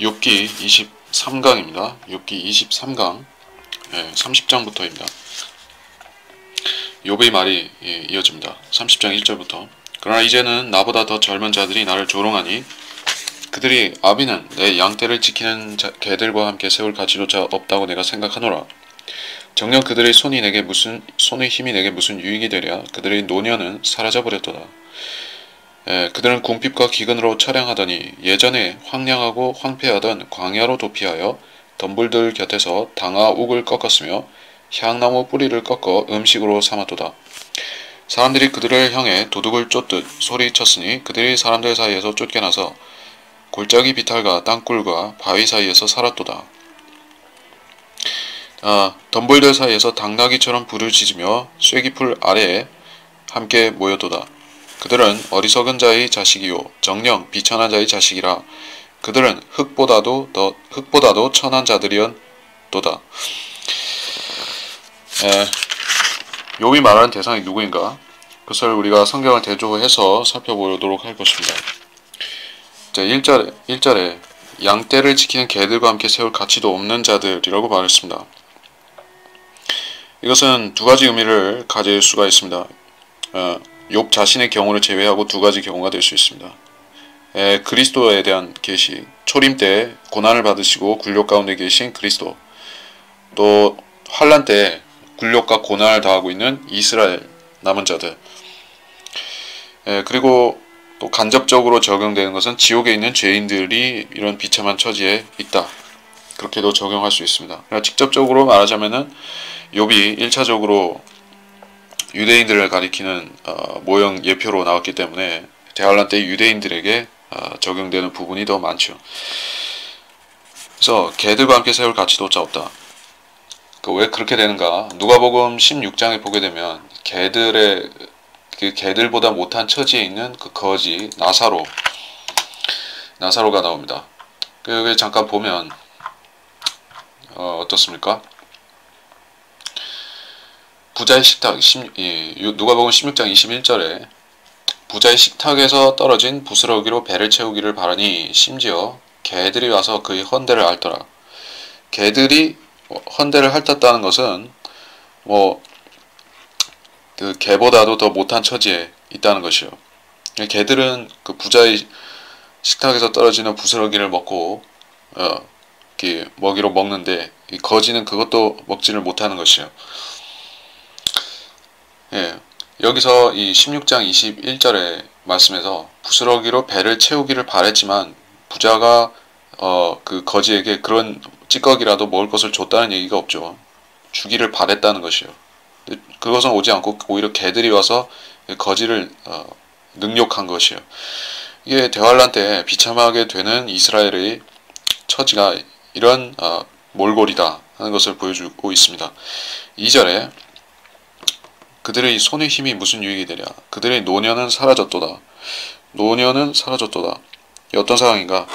욥기 23강입니다. 욥기 23강 30장부터입니다. 욥의 말이 이어집니다. 30장 1절부터 그러나 이제는 나보다 더 젊은 자들이 나를 조롱하니 그들이 아비는 내 양떼를 지키는 개들과 함께 세울 가치조차 없다고 내가 생각하노라. 정녕 그들의 손의 힘이 내게 무슨 유익이 되랴. 그들의 노년은 사라져버렸도다. 그들은 궁핍과 기근으로 차량하더니 예전에 황량하고 황폐하던 광야로 도피하여 덤불들 곁에서 당아욱을 꺾었으며 향나무 뿌리를 꺾어 음식으로 삼았도다. 사람들이 그들을 향해 도둑을 쫓듯 소리쳤으니 그들이 사람들 사이에서 쫓겨나서 골짜기 비탈과 땅굴과 바위 사이에서 살았도다. 덤불들 사이에서 당나귀처럼 부르짖으며 쐐기풀 아래에 함께 모였도다. 그들은 어리석은 자의 자식이요 정녕 비천한 자의 자식이라. 그들은 흙보다도 천한 자들이었도다. 욥이 말하는 대상이 누구인가? 그것을 우리가 성경을 대조해서 살펴보도록 할 것입니다. 자, 1절에 양떼를 지키는 개들과 함께 세울 가치도 없는 자들이라고 말했습니다. 이것은 두 가지 의미를 가질 수가 있습니다. 욥 자신의 경우를 제외하고 두 가지 경우가 될 수 있습니다. 그리스도에 대한 계시, 초림 때 고난을 받으시고 굴욕 가운데 계신 그리스도, 또 환난 때 굴욕과 고난을 당하고 있는 이스라엘 남은 자들, 그리고 또 간접적으로 적용되는 것은 지옥에 있는 죄인들이 이런 비참한 처지에 있다. 그렇게도 적용할 수 있습니다. 직접적으로 말하자면은 욥이 1차적으로 유대인들을 가리키는 모형 예표로 나왔기 때문에 대환란 때 유대인들에게 적용되는 부분이 더 많죠. 그래서 개들과 함께 세울 가치조차 없다. 왜 그렇게 되는가? 누가복음 16장에 보게 되면 개들보다 못한 처지에 있는 그 거지 나사로가 나옵니다. 여기 잠깐 보면 어떻습니까? 부자의 식탁, 누가복음 16장 21절에 부자의 식탁에서 떨어진 부스러기로 배를 채우기를 바라니 심지어 개들이 와서 그의 헌대를 핥더라. 개들이 헌대를 핥았다는 것은 그 개보다도 더 못한 처지에 있다는 것이요. 개들은 그 부자의 식탁에서 떨어지는 부스러기를 먹고 먹이로 먹는데 이 거지는 그것도 먹지를 못하는 것이요. 여기서 이 16장 21절의 말씀에서 부스러기로 배를 채우기를 바랬지만 부자가 그 거지에게 그런 찌꺼기라도 먹을 것을 줬다는 얘기가 없죠. 주기를 바랬다는 것이요. 그것은 오지 않고 오히려 개들이 와서 거지를 능욕한 것이요. 이게 대환란 때 비참하게 되는 이스라엘의 처지가 이런 몰골이다 하는 것을 보여주고 있습니다. 2절에 그들의 손의 힘이 무슨 유익이 되랴. 그들의 노년은 사라졌도다. 노년은 사라졌도다. 이 어떤 상황인가?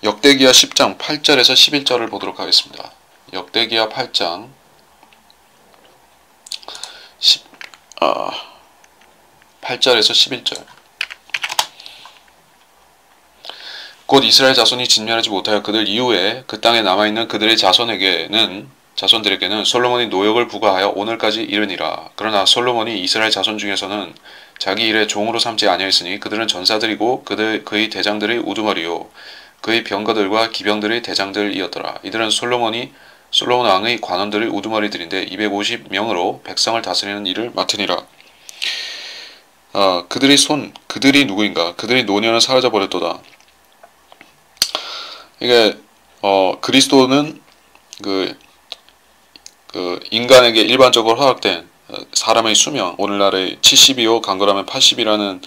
역대기야 10장 8절에서 11절을 보도록 하겠습니다. 역대기야 8장 8절에서 11절. 곧 이스라엘 자손이 진멸하지 못하여 그들 이후에 그 땅에 남아있는 그들의 자손들에게는 솔로몬이 노역을 부과하여 오늘까지 이르니라. 그러나 솔로몬이 이스라엘 자손 중에서는 자기 일에 종으로 삼지 아니하였으니 그들은 전사들이고 그의 대장들의 우두머리요 그의 병거들과 기병들의 대장들이었더라. 이들은 솔로몬 왕의 관원들의 우두머리들인데 250명으로 백성을 다스리는 일을 맡으니라. 그들이 누구인가? 그들의 노년은 사라져버렸도다. 이게 그리스도는 그 인간에게 일반적으로 허락된 사람의 수명, 오늘날의 70이요 강건하면 80이라는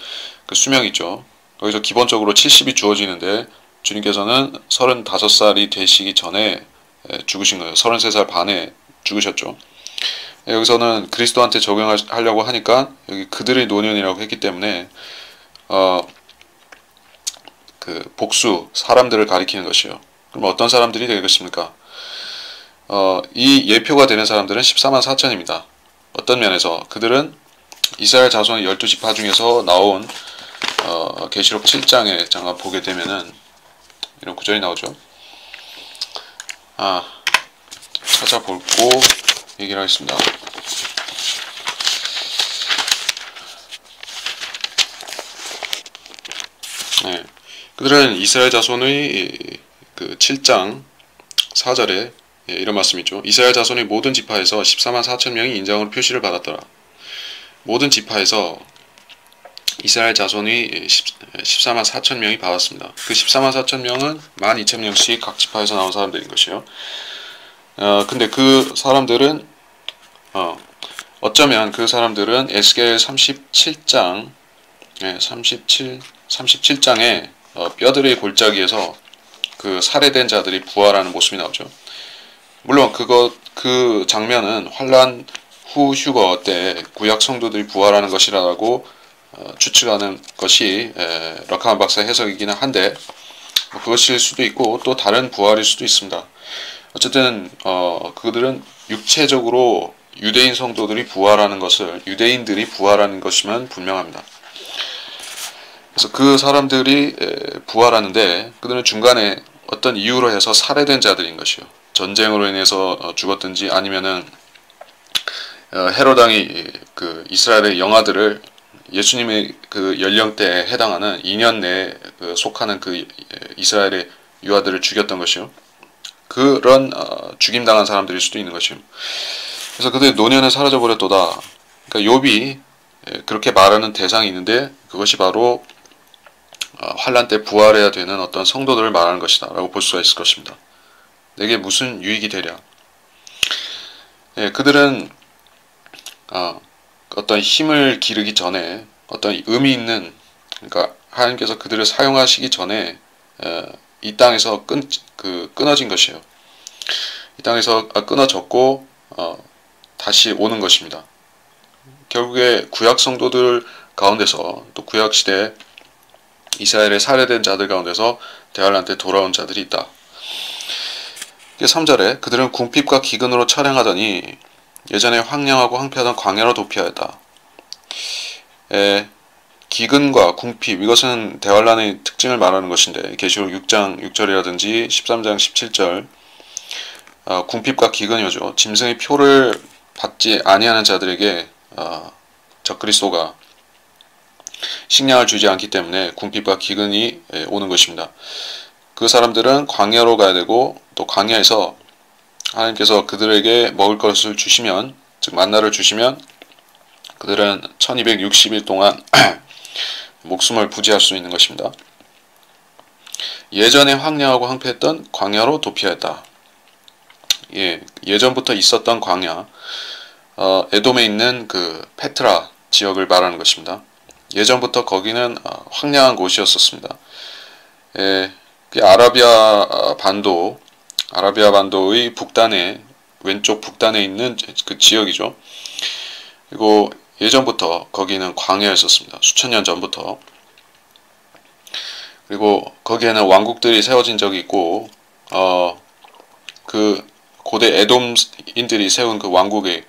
그 수명이 있죠. 여기서 기본적으로 70이 주어지는데 주님께서는 35살이 되시기 전에 죽으신 거예요. 33살 반에 죽으셨죠. 여기서는 그리스도한테 적용하려고 하니까 여기 그들의 노년이라고 했기 때문에 그 복수, 사람들을 가리키는 것이요. 그럼 어떤 사람들이 되겠습니까? 이 예표가 되는 사람들은 14만 4천입니다. 어떤 면에서 그들은 이스라엘 자손 12지파 중에서 나온 계시록 7장에 잠깐 보게 되면은 이런 구절이 나오죠. 찾아보고 얘기를 하겠습니다. 네. 그들은 이스라엘 자손의 그 7장 4절에 이런 말씀이 있죠. 이스라엘 자손의 모든 지파에서 14만 4천 명이 인장으로 표시를 받았더라. 모든 지파에서 이스라엘 자손이 14만 4천 명이 받았습니다. 그 14만 4천 명은 12,000명씩 각 지파에서 나온 사람들인 것이요. 근데 그 사람들은 어쩌면 그 사람들은 에스겔 37장 37장에 뼈들의 골짜기에서 그 살해된 자들이 부활하는 모습이 나오죠. 물론 그 장면은 환란 후 휴거 때 구약 성도들이 부활하는 것이라고 추측하는 것이 럭하만 박사의 해석이기는 한데 그것일 수도 있고 또 다른 부활일 수도 있습니다. 어쨌든 그들은 육체적으로 유대인 성도들이 부활하는 것을 유대인들이 부활하는 것이면 분명합니다. 그래서 그 사람들이 부활하는데 그들은 중간에 어떤 이유로 해서 살해된 자들인 것이요. 전쟁으로 인해서 죽었든지 아니면은 헤로당이 그 이스라엘의 영아들을 예수님의 그 연령대에 해당하는 2년 내에 속하는 그 이스라엘의 유아들을 죽였던 것이요. 그런 죽임당한 사람들일 수도 있는 것이요. 그래서 그들의 노년에 사라져 버렸도다. 그러니까 욥이 그렇게 말하는 대상이 있는데 그것이 바로 환란 때 부활해야 되는 어떤 성도들을 말하는 것이다 라고 볼 수가 있을 것입니다. 내게 무슨 유익이 되랴. 그들은 어떤 힘을 기르기 전에 어떤 의미 있는 그러니까 하나님께서 그들을 사용하시기 전에 이 땅에서 끊어진 것이에요. 이 땅에서 끊어졌고 다시 오는 것입니다. 결국에 구약 성도들 가운데서 또 구약 시대 이스라엘의 살해된 자들 가운데서 대환란때 돌아온 자들이 있다. 3절에 그들은 궁핍과 기근으로 철행하더니 예전에 황량하고 황폐하던 광야로 도피하였다. 기근과 궁핍 이것은 대환란의 특징을 말하는 것인데 계시록 6장 6절이라든지 13장 17절 궁핍과 기근이죠. 짐승의 표를 받지 아니하는 자들에게 적그리스도가 식량을 주지 않기 때문에 궁핍과 기근이 오는 것입니다. 그 사람들은 광야로 가야 되고 또 광야에서 하나님께서 그들에게 먹을 것을 주시면 즉 만나를 주시면 그들은 1260일 동안 목숨을 부지할 수 있는 것입니다. 예전에 황량하고 황폐했던 광야로 도피하였다. 예전부터 있었던 광야 에돔에 있는 그 페트라 지역을 말하는 것입니다. 예전부터 거기는 황량한 곳이었었습니다. 아라비아 반도의 북단에 왼쪽 북단에 있는 그 지역이죠. 그리고 예전부터 거기는 광야였었습니다. 수천 년 전부터. 그리고 거기에는 왕국들이 세워진 적이 있고 그 고대 에돔인들이 세운 그 왕국의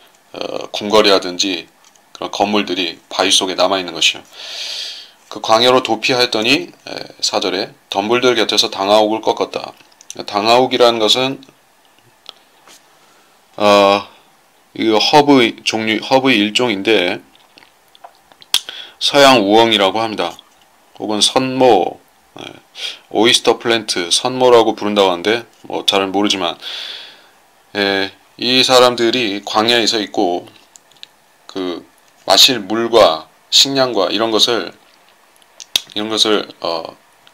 궁궐이라든지 그런 건물들이 바위 속에 남아있는 것이요. 그 광야로 도피하였더니 4절에 덤불들 곁에서 당아옥을 꺾었다. 당아옥이라는 것은 이 허브의 일종인데 서양 우엉이라고 합니다. 혹은 선모, 오이스터 플랜트, 선모라고 부른다고 하는데 뭐 잘 모르지만 이 사람들이 광야에 서 있고 그 마실 물과 식량과 이런 것을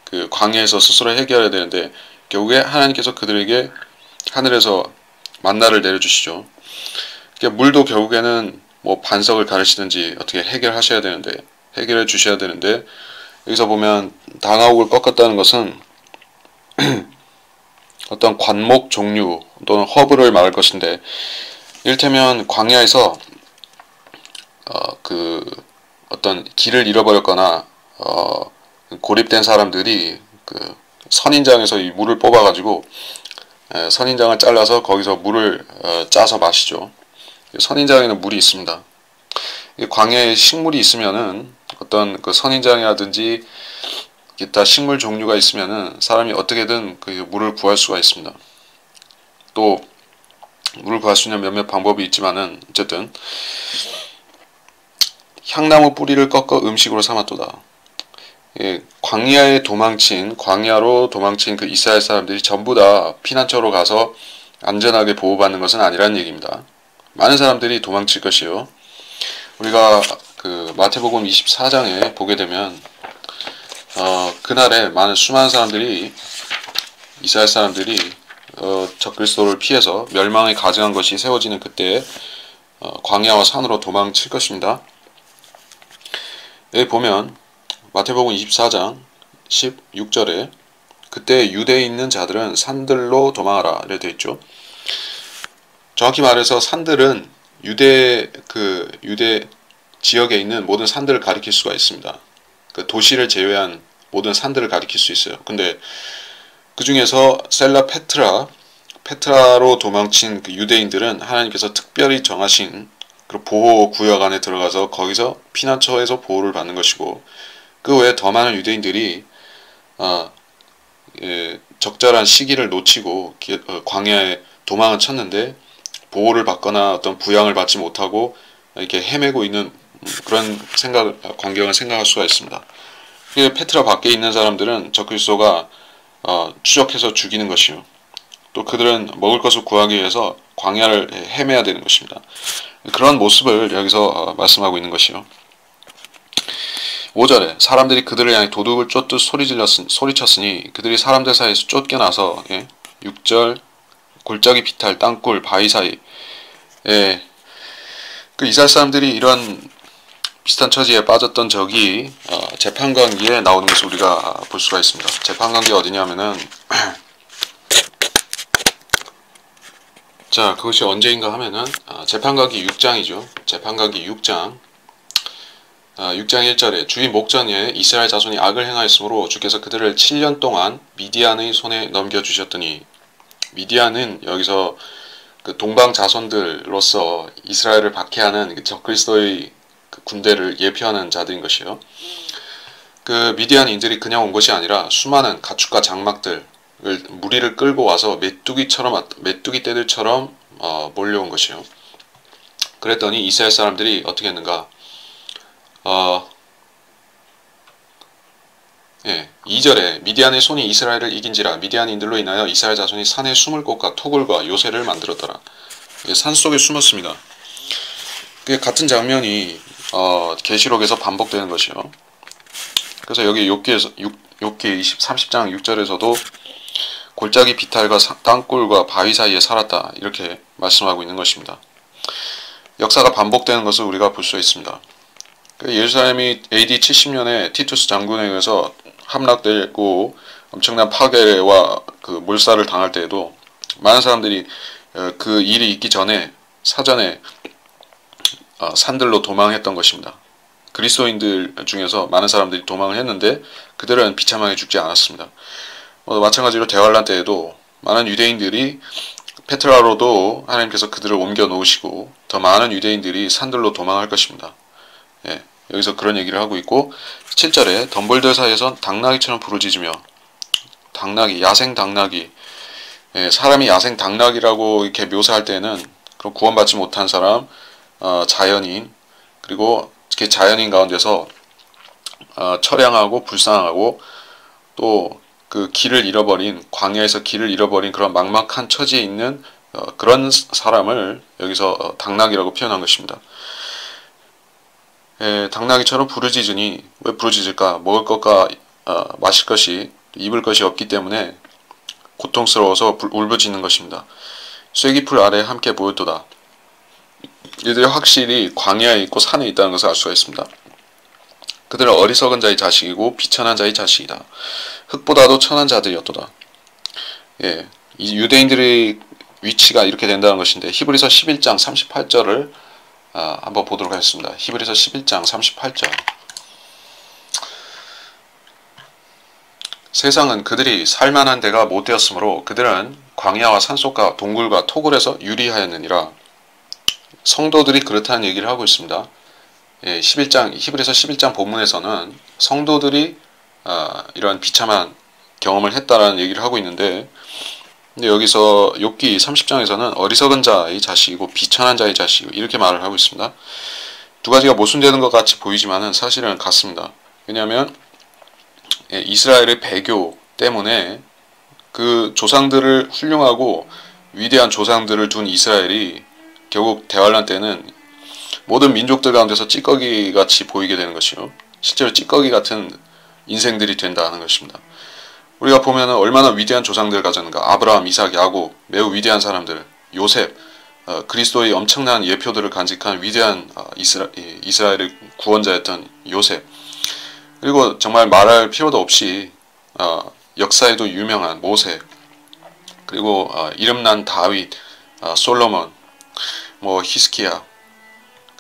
그 광야에서 스스로 해결해야 되는데 결국에 하나님께서 그들에게 하늘에서 만나를 내려주시죠. 물도 결국에는 뭐 반석을 가르시든지 어떻게 해결해 주셔야 되는데 여기서 보면 당아옥을 꺾었다는 것은 어떤 관목 종류 또는 허브를 말할 것인데 이를테면 광야에서 그 어떤 길을 잃어버렸거나 고립된 사람들이 그 선인장에서 이 물을 뽑아가지고 선인장을 잘라서 거기서 물을 짜서 마시죠. 선인장에는 물이 있습니다. 이 광야에 식물이 있으면은 어떤 그 선인장이라든지 기타 식물 종류가 있으면은 사람이 어떻게든 그 물을 구할 수가 있습니다. 또 물을 구할 수 있는 몇몇 방법이 있지만은 어쨌든 향나무 뿌리를 꺾어 음식으로 삼았도다. 예, 광야로 도망친 그 이스라엘 사람들이 전부 다 피난처로 가서 안전하게 보호받는 것은 아니라는 얘기입니다. 많은 사람들이 도망칠 것이요. 우리가 그 마태복음 24장에 보게 되면 그날에 수많은 사람들이 이스라엘 사람들이 적그리스도를 피해서 멸망에 가증한 것이 세워지는 그때 광야와 산으로 도망칠 것입니다. 여기 보면 마태복음 24장 16절에 그때 유대에 있는 자들은 산들로 도망하라 이렇게 되어 있죠. 정확히 말해서 산들은 유대 지역에 있는 모든 산들을 가리킬 수가 있습니다. 그 도시를 제외한 모든 산들을 가리킬 수 있어요. 근데 그 중에서 셀라 페트라로 도망친 그 유대인들은 하나님께서 특별히 정하신 그 보호 구역 안에 들어가서 거기서 피난처에서 보호를 받는 것이고, 그 외에 더 많은 유대인들이 적절한 시기를 놓치고 광야에 도망을 쳤는데 보호를 받거나 어떤 부양을 받지 못하고 이렇게 헤매고 있는 그런 광경을 생각할 수가 있습니다. 페트라 밖에 있는 사람들은 적그리스도가 추적해서 죽이는 것이요, 또 그들은 먹을 것을 구하기 위해서 광야를 헤매야 되는 것입니다. 그런 모습을 여기서 말씀하고 있는 것이요. 5절에 사람들이 그들을 향해 도둑을 쫓듯 소리쳤으니 그들이 사람들 사이에서 쫓겨나서 6절 골짜기 비탈 땅굴 바위 사이, 그 이스라엘 사람들이 이런 비슷한 처지에 빠졌던 적이 재판관기에 나오는 것을 우리가 볼 수가 있습니다. 재판관기 어디냐면은 자, 그것이 언제인가 하면은 재판관기 6장이죠. 재판관기 6장 6장 1절에 주의 목전에 이스라엘 자손이 악을 행하였으므로 주께서 그들을 7년 동안 미디안의 손에 넘겨주셨더니, 미디안은 여기서 그 동방 자손들로서 이스라엘을 박해하는 적그리스도의 그 군대를 예표하는 자들인 것이요. 그 미디안인들이 그냥 온 것이 아니라 수많은 가축과 장막들을 무리를 끌고 와서 메뚜기 떼들처럼 몰려온 것이요. 그랬더니 이스라엘 사람들이 어떻게 했는가? 2절에 미디안의 손이 이스라엘을 이긴지라 미디안인들로 인하여 이스라엘 자손이 산에 숨을 곳과 토굴과 요새를 만들었더라. 산속에 숨었습니다. 같은 장면이 계시록에서 반복되는 것이요. 그래서 여기 욥기 30장 6절에서도 골짜기 비탈과 땅굴과 바위 사이에 살았다 이렇게 말씀하고 있는 것입니다. 역사가 반복되는 것을 우리가 볼 수 있습니다. 예루살렘이 AD 70년에 티투스 장군에 의해서 함락되고 엄청난 파괴와 그 몰살을 당할 때에도 많은 사람들이 그 일이 있기 전에 사전에 산들로 도망했던 것입니다. 그리스도인들 중에서 많은 사람들이 도망을 했는데 그들은 비참하게 죽지 않았습니다. 마찬가지로 대환란 때에도 많은 유대인들이 페트라로도 하나님께서 그들을 옮겨 놓으시고 더 많은 유대인들이 산들로 도망할 것입니다. 여기서 그런 얘기를 하고 있고, 7절에 덤벌들 사이에서 당나귀처럼 부르짖으며, 야생 당나귀, 사람이 야생 당나귀라고 이렇게 묘사할 때는 그런 구원받지 못한 사람, 자연인, 그리고 특히 자연인 가운데서 처량하고 불쌍하고 또 그 광야에서 길을 잃어버린 그런 막막한 처지에 있는 그런 사람을 여기서 당나귀라고 표현한 것입니다. 당나귀처럼 부르짖으니, 왜 부르짖을까? 먹을 것과 마실 것이, 입을 것이 없기 때문에 고통스러워서 울부짖는 것입니다. 쐐기풀 아래 함께 모였도다. 이들이 확실히 광야에 있고 산에 있다는 것을 알 수가 있습니다. 그들은 어리석은 자의 자식이고 비천한 자의 자식이다. 흙보다도 천한 자들이었도다. 이 유대인들의 위치가 이렇게 된다는 것인데, 히브리서 11장 38절을 한번 보도록 하겠습니다. 히브리서 11장 38절. 세상은 그들이 살만한 데가 못 되었으므로 그들은 광야와 산속과 동굴과 토굴에서 유리하였느니라. 성도들이 그렇다는 얘기를 하고 있습니다. 히브리서 11장 본문에서는 성도들이 이런 비참한 경험을 했다라는 얘기를 하고 있는데, 근데 여기서 욥기 30장에서는 어리석은 자의 자식이고 비천한 자의 자식이고 이렇게 말을 하고 있습니다. 두 가지가 모순되는 것 같이 보이지만은 사실은 같습니다. 왜냐하면 이스라엘의 배교 때문에 그 조상들을 훌륭하고 위대한 조상들을 둔 이스라엘이 결국 대환란 때는 모든 민족들 가운데서 찌꺼기 같이 보이게 되는 것이요, 실제로 찌꺼기 같은 인생들이 된다는 것입니다. 우리가 보면 얼마나 위대한 조상들을 가졌는가. 아브라함, 이삭, 야곱, 매우 위대한 사람들, 요셉, 그리스도의 엄청난 예표들을 간직한 위대한 이스라엘의 구원자였던 요셉, 그리고 정말 말할 필요도 없이 역사에도 유명한 모세, 그리고 이름난 다윗, 솔로몬, 히스키야,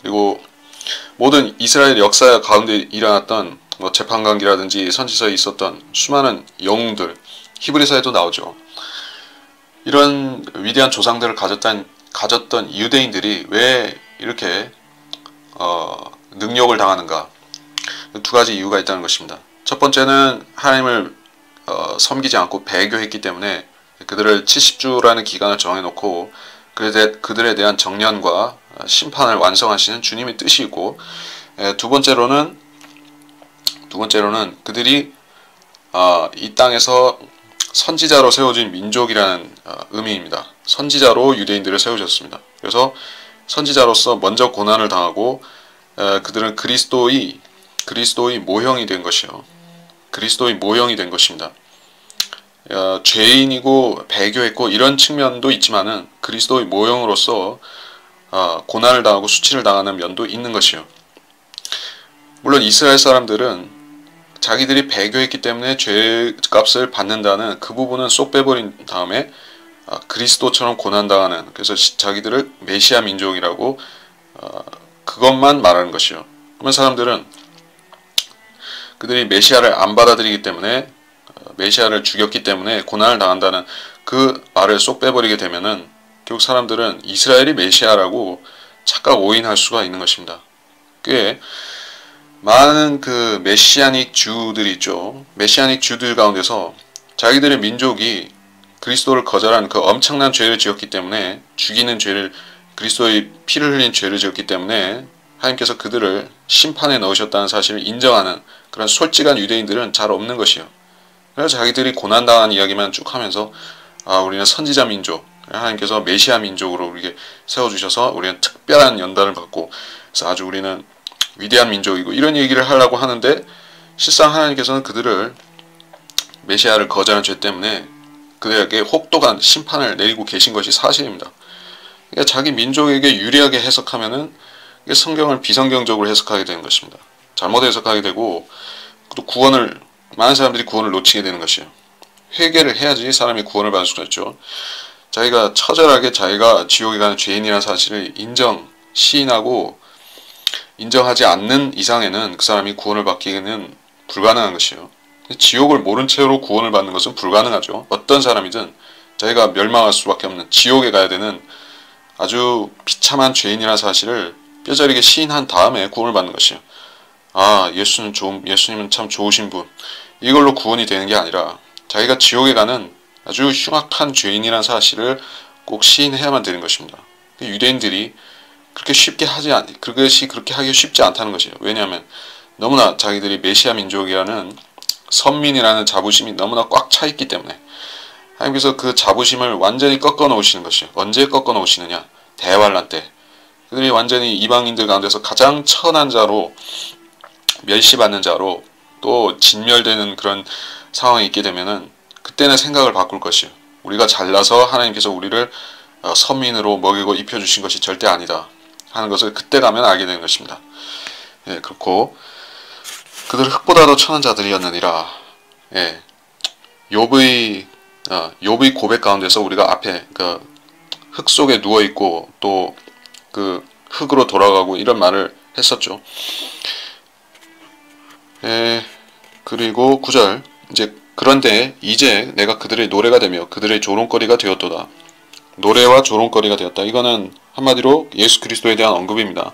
그리고 모든 이스라엘 역사 가운데 일어났던 재판관기라든지 선지서에 있었던 수많은 영웅들, 히브리서에도 나오죠. 이런 위대한 조상들을 가졌던 유대인들이 왜 이렇게 능욕을 당하는가? 두 가지 이유가 있다는 것입니다. 첫 번째는 하나님을 섬기지 않고 배교했기 때문에 그들을 70주라는 기간을 정해놓고 그들에 대한 정년과 심판을 완성하시는 주님의 뜻이 있고, 두 번째로는 그들이 이 땅에서 선지자로 세워진 민족이라는 의미입니다. 선지자로 유대인들을 세우셨습니다. 그래서 선지자로서 먼저 고난을 당하고 그들은 그리스도의 모형이 된 것이요, 그리스도의 모형이 된 것입니다. 죄인이고 배교했고 이런 측면도 있지만은 그리스도의 모형으로서 고난을 당하고 수치를 당하는 면도 있는 것이요. 물론 이스라엘 사람들은 자기들이 배교했기 때문에 죄값을 받는다는 그 부분은 쏙 빼버린 다음에 그리스도처럼 고난당하는, 그래서 자기들을 메시아 민족이라고 그것만 말하는 것이요. 그러면 사람들은 그들이 메시아를 안 받아들이기 때문에, 메시아를 죽였기 때문에 고난을 당한다는 그 말을 쏙 빼버리게 되면은 결국 사람들은 이스라엘이 메시아라고 착각 오인할 수가 있는 것입니다. 꽤 많은 그 메시아닉 주들이 있죠. 메시아닉 주들 가운데서 자기들의 민족이 그리스도를 거절한 그 엄청난 죄를 지었기 때문에, 죽이는 죄를, 그리스도의 피를 흘린 죄를 지었기 때문에 하나님께서 그들을 심판에 넣으셨다는 사실을 인정하는 그런 솔직한 유대인들은 잘 없는 것이요. 그래서 자기들이 고난당한 이야기만 쭉 하면서 우리는 선지자 민족, 하나님께서 메시아 민족으로 우리에게 세워주셔서 우리는 특별한 연단을 받고, 그래서 아주 우리는 위대한 민족이고 이런 얘기를 하려고 하는데, 실상 하나님께서는 그들을 메시아를 거절한 죄 때문에 그들에게 혹독한 심판을 내리고 계신 것이 사실입니다. 그러니까 자기 민족에게 유리하게 해석하면은 성경을 비성경적으로 해석하게 되는 것입니다. 잘못 해석하게 되고, 또 많은 사람들이 구원을 놓치게 되는 것이에요. 회개를 해야지 사람이 구원을 받을 수가 있죠. 자기가 처절하게 자기가 지옥에 가는 죄인이라는 사실을 시인하고 인정하지 않는 이상에는 그 사람이 구원을 받기에는 불가능한 것이에요. 지옥을 모른 채로 구원을 받는 것은 불가능하죠. 어떤 사람이든 자기가 멸망할 수밖에 없는 지옥에 가야 되는 아주 비참한 죄인이라는 사실을 뼈저리게 시인한 다음에 구원을 받는 것이에요. 예수님은 참 좋으신 분, 이걸로 구원이 되는 게 아니라 자기가 지옥에 가는 아주 흉악한 죄인이라는 사실을 꼭 시인해야만 되는 것입니다. 유대인들이 그것이 그렇게 하기 쉽지 않다는 것이에요. 왜냐하면 너무나 자기들이 메시아 민족이라는 선민이라는 자부심이 너무나 꽉 차 있기 때문에 하나님께서 그 자부심을 완전히 꺾어 놓으시는 것이에요. 언제 꺾어 놓으시느냐? 대환란 때. 그들이 완전히 이방인들 가운데서 가장 천한 자로, 멸시받는 자로, 또 진멸되는 그런 상황이 있게 되면은 그때는 생각을 바꿀 것이에요. 우리가 잘나서 하나님께서 우리를 선민으로 먹이고 입혀주신 것이 절대 아니다 하는 것을 그때 가면 알게 되는 것입니다. 그렇고 그들 흙보다 더 천한 자들이었느니라. 욥의 고백 가운데서 우리가 앞에 그 흙 속에 누워 있고 또 그 흙으로 돌아가고 이런 말을 했었죠. 그리고 9절, 그런데 이제 내가 그들의 노래가 되며 그들의 조롱거리가 되었도다. 노래와 조롱거리가 되었다. 이거는 한마디로 예수 그리스도에 대한 언급입니다.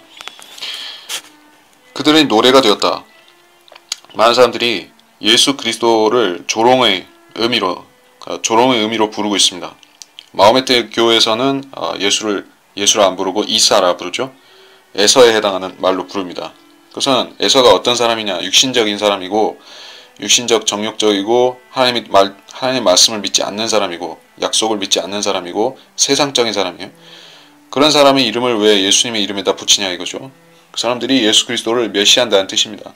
그들의 노래가 되었다. 많은 사람들이 예수 그리스도를 조롱의 의미로 부르고 있습니다. 마호메트 교회에서는 예수를 안 부르고 이사라 부르죠. 에서에 해당하는 말로 부릅니다. 그것은 에서가 어떤 사람이냐? 육신적인 사람이고, 육신적 정욕적이고, 하나님의 말씀을 믿지 않는 사람이고, 약속을 믿지 않는 사람이고, 세상적인 사람이에요. 그런 사람의 이름을 왜 예수님의 이름에다 붙이냐 이거죠. 그 사람들이 예수 그리스도를 멸시한다는 뜻입니다.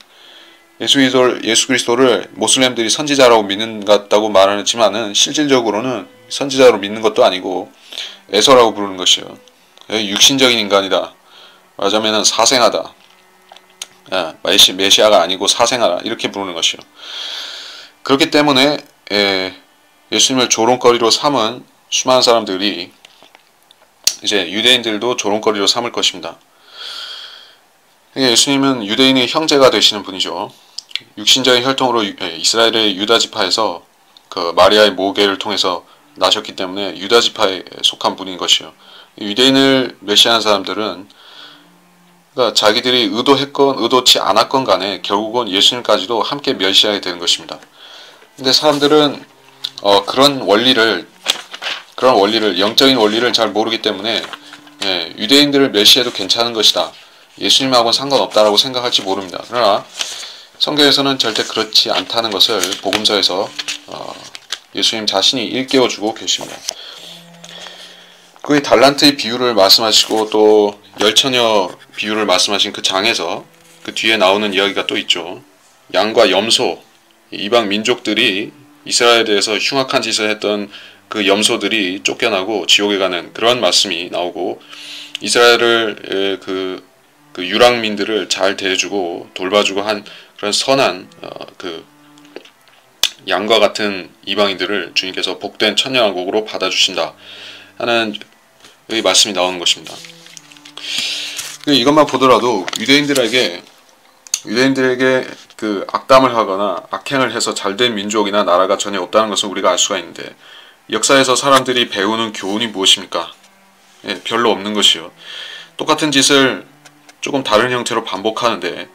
예수 그리스도를 모슬렘들이 선지자라고 믿는 것 같다고 말하지만은 실질적으로는 선지자로 믿는 것도 아니고 에서라고 부르는 것이요. 육신적인 인간이다. 말하자면 사생하다. 메시아가 아니고 사생하다. 이렇게 부르는 것이요. 그렇기 때문에 예수님을 조롱거리로 삼은 수많은 사람들이 이제 유대인들도 조롱거리로 삼을 것입니다. 예수님은 유대인의 형제가 되시는 분이죠. 육신적인 혈통으로 이스라엘의 유다 지파에서 그 마리아의 모계를 통해서 나셨기 때문에 유다 지파에 속한 분인 것이요. 유대인을 멸시하는 사람들은 그러니까 자기들이 의도했건 의도치 않았건 간에 결국은 예수님까지도 함께 멸시하게 되는 것입니다. 근데 사람들은 그런 원리를 영적인 원리를 잘 모르기 때문에 유대인들을 멸시해도 괜찮은 것이다. 예수님하고는 상관없다라고 생각할지 모릅니다. 그러나 성경에서는 절대 그렇지 않다는 것을 복음서에서 예수님 자신이 일깨워주고 계십니다. 그의 달란트의 비유를 말씀하시고 또 열처녀 비유를 말씀하신 그 장에서 그 뒤에 나오는 이야기가 또 있죠. 양과 염소, 이방 민족들이 이스라엘에 대해서 흉악한 짓을 했던 그 염소들이 쫓겨나고 지옥에 가는 그런 말씀이 나오고, 이스라엘을 그 유랑민들을 잘 대해주고 돌봐주고 한 그런 선한 그 양과 같은 이방인들을 주님께서 복된 천년왕국으로 받아주신다 하는 이 말씀이 나오는 것입니다. 이것만 보더라도 유대인들에게 그 악담을 하거나 악행을 해서 잘된 민족이나 나라가 전혀 없다는 것을 우리가 알 수가 있는데, 역사에서 사람들이 배우는 교훈이 무엇입니까? 별로 없는 것이요. 똑같은 짓을 조금 다른 형태로 반복하는데,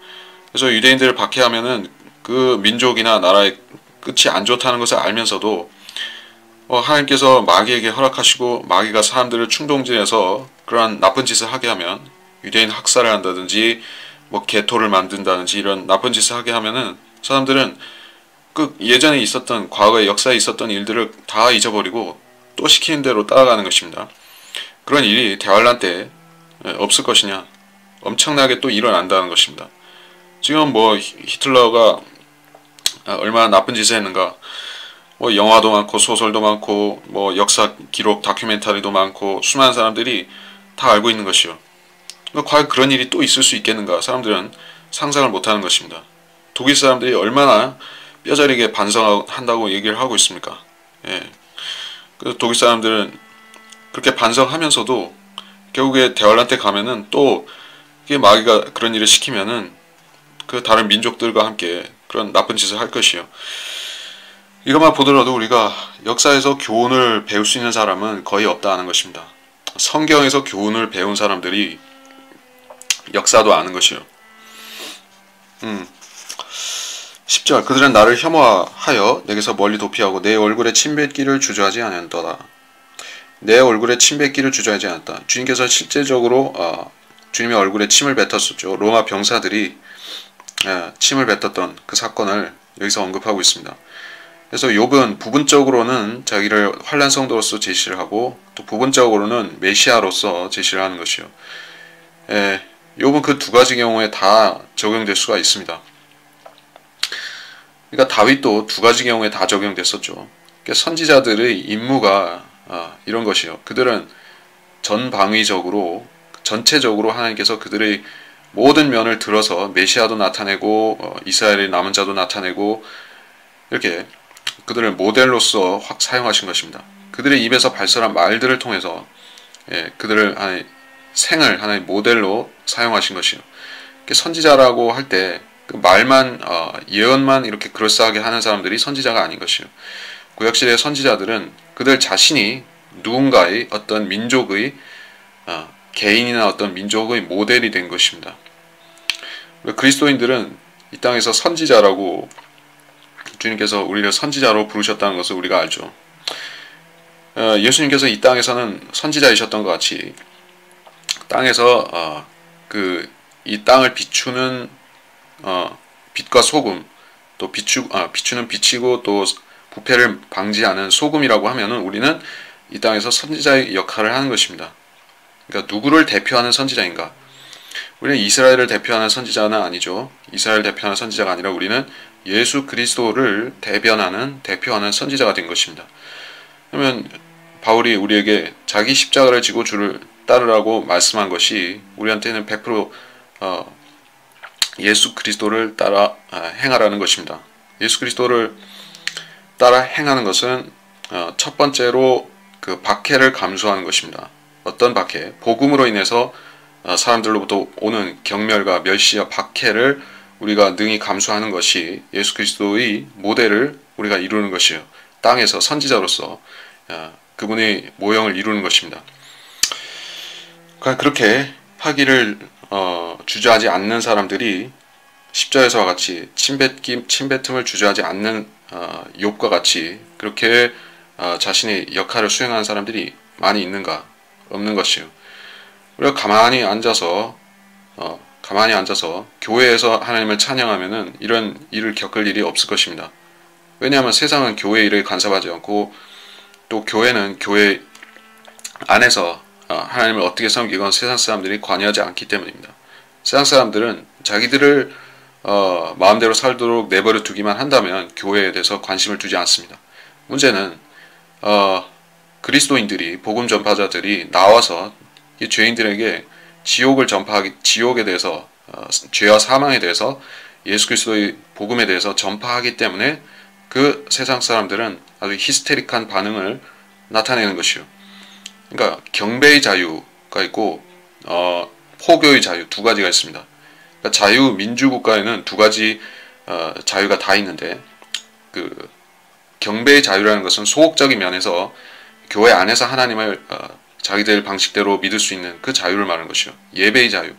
그래서 유대인들을 박해하면은 그 민족이나 나라의 끝이 안 좋다는 것을 알면서도 하나님께서 마귀에게 허락하시고 마귀가 사람들을 충동질해서 그러한 나쁜 짓을 하게 하면, 유대인 학살을 한다든지 뭐 개토를 만든다든지 이런 나쁜 짓을 하게 하면은 사람들은 그 예전에 있었던 과거의 역사에 있었던 일들을 다 잊어버리고 또 시키는 대로 따라가는 것입니다. 그런 일이 대환란 때 없을 것이냐? 엄청나게 또 일어난다는 것입니다. 지금 뭐 히틀러가 얼마나 나쁜 짓을 했는가? 뭐 영화도 많고 소설도 많고 뭐 역사 기록 다큐멘터리도 많고 수많은 사람들이 다 알고 있는 것이요. 과연 그런 일이 또 있을 수 있겠는가? 사람들은 상상을 못하는 것입니다. 독일 사람들이 얼마나 뼈저리게 반성한다고 얘기를 하고 있습니까? 그래서 독일 사람들은 그렇게 반성하면서도 결국에 대환란 때 가면은 또 마귀가 그런 일을 시키면은 그 다른 민족들과 함께 그런 나쁜 짓을 할 것이요. 이것만 보더라도 우리가 역사에서 교훈을 배울 수 있는 사람은 거의 없다는 것입니다. 성경에서 교훈을 배운 사람들이 역사도 아는 것이요. 10절 그들은 나를 혐오하여 내게서 멀리 도피하고 내 얼굴에 침 뱉기를 주저하지 않았더라. 내 얼굴에 침 뱉기를 주저하지 않았다. 주님께서 실제적으로 주님의 얼굴에 침을 뱉었었죠. 로마 병사들이 침을 뱉었던 그 사건을 여기서 언급하고 있습니다. 그래서 욥은 부분적으로는 자기를 환난 성도로서 제시를 하고 또 부분적으로는 메시아로서 제시를 하는 것이요. 욥은 그 두 가지 경우에 다 적용될 수가 있습니다. 그러니까 다윗도 두 가지 경우에 다 적용됐었죠. 그러니까 선지자들의 임무가 이런 것이요. 그들은 전방위적으로 전체적으로 하나님께서 그들의 모든 면을 들어서 메시아도 나타내고 이스라엘의 남은 자도 나타내고 이렇게 그들을 모델로서 사용하신 것입니다. 그들의 입에서 발설한 말들을 통해서 그들을 하나의 생을 하나의 모델로 사용하신 것이요. 선지자라고 할 때 그 말만 예언만 이렇게 그럴싸하게 하는 사람들이 선지자가 아닌 것이요. 구약시대의 선지자들은 그들 자신이 누군가의 어떤 민족의 개인이나 어떤 민족의 모델이 된 것입니다. 그리스도인들은 이 땅에서 선지자라고 주님께서 우리를 선지자로 부르셨다는 것을 우리가 알죠. 예수님께서 이 땅에서는 선지자이셨던 것 같이 땅에서 이 땅을 비추는 빛과 소금, 또 비추는 빛이고 또 부패를 방지하는 소금이라고 하면은 우리는 이 땅에서 선지자의 역할을 하는 것입니다. 그러니까 누구를 대표하는 선지자인가? 우리는 이스라엘을 대표하는 선지자는 아니죠. 이스라엘 대표하는 선지자가 아니라 우리는 예수 그리스도를 대표하는 선지자가 된 것입니다. 그러면 바울이 우리에게 자기 십자가를 지고 주를 따르라고 말씀한 것이 우리한테는 100% 예수 그리스도를 따라 행하라는 것입니다. 예수 그리스도를 따라 행하는 것은 첫 번째로 그 박해를 감수하는 것입니다. 어떤 박해? 복음으로 인해서 사람들로부터 오는 경멸과 멸시와 박해를 우리가 능히 감수하는 것이 예수 그리스도의 모델을 우리가 이루는 것이요. 땅에서 선지자로서 그분의 모형을 이루는 것입니다. 그렇게 파기를 주저하지 않는 사람들이 10절에서와 같이 침뱉음을 주저하지 않는 욥과 같이 그렇게 자신의 역할을 수행하는 사람들이 많이 있는가? 없는 것이요. 우리가 가만히 앉아서 교회에서 하나님을 찬양하면은 이런 일을 겪을 일이 없을 것입니다. 왜냐하면 세상은 교회 일을 간섭하지 않고 또 교회는 교회 안에서 하나님을 어떻게 섬기건 세상 사람들이 관여하지 않기 때문입니다. 세상 사람들은 자기들을 마음대로 살도록 내버려 두기만 한다면 교회에 대해서 관심을 두지 않습니다. 문제는 그리스도인들이 복음 전파자들이 나와서 이 죄인들에게 지옥에 대해서 죄와 사망에 대해서 예수 그리스도의 복음에 대해서 전파하기 때문에 그 세상 사람들은 아주 히스테릭한 반응을 나타내는 것이요. 그러니까 경배의 자유가 있고 포교의 자유 두 가지가 있습니다. 그러니까 자유민주국가에는 두 가지 자유가 다 있는데 그 경배의 자유라는 것은 소극적인 면에서 교회 안에서 하나님을 자기들 방식대로 믿을 수 있는 그 자유를 말하는 것이요. 예배의 자유.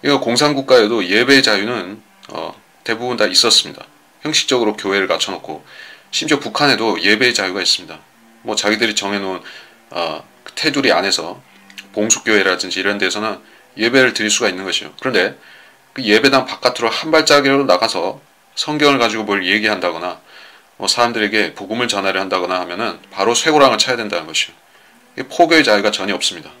이거 공산국가에도 예배의 자유는 대부분 다 있었습니다. 형식적으로 교회를 갖춰놓고 심지어 북한에도 예배의 자유가 있습니다. 뭐 자기들이 정해놓은 테두리 안에서 봉숙교회라든지 이런 데서는 예배를 드릴 수가 있는 것이요. 그런데 그 예배당 바깥으로 한 발짝이라도 나가서 성경을 가지고 뭘 얘기한다거나 사람들에게 복음을 전하려 한다거나 하면은 바로 쇠고랑을 쳐야 된다는 것이요. 포교의 자유가 전혀 없습니다.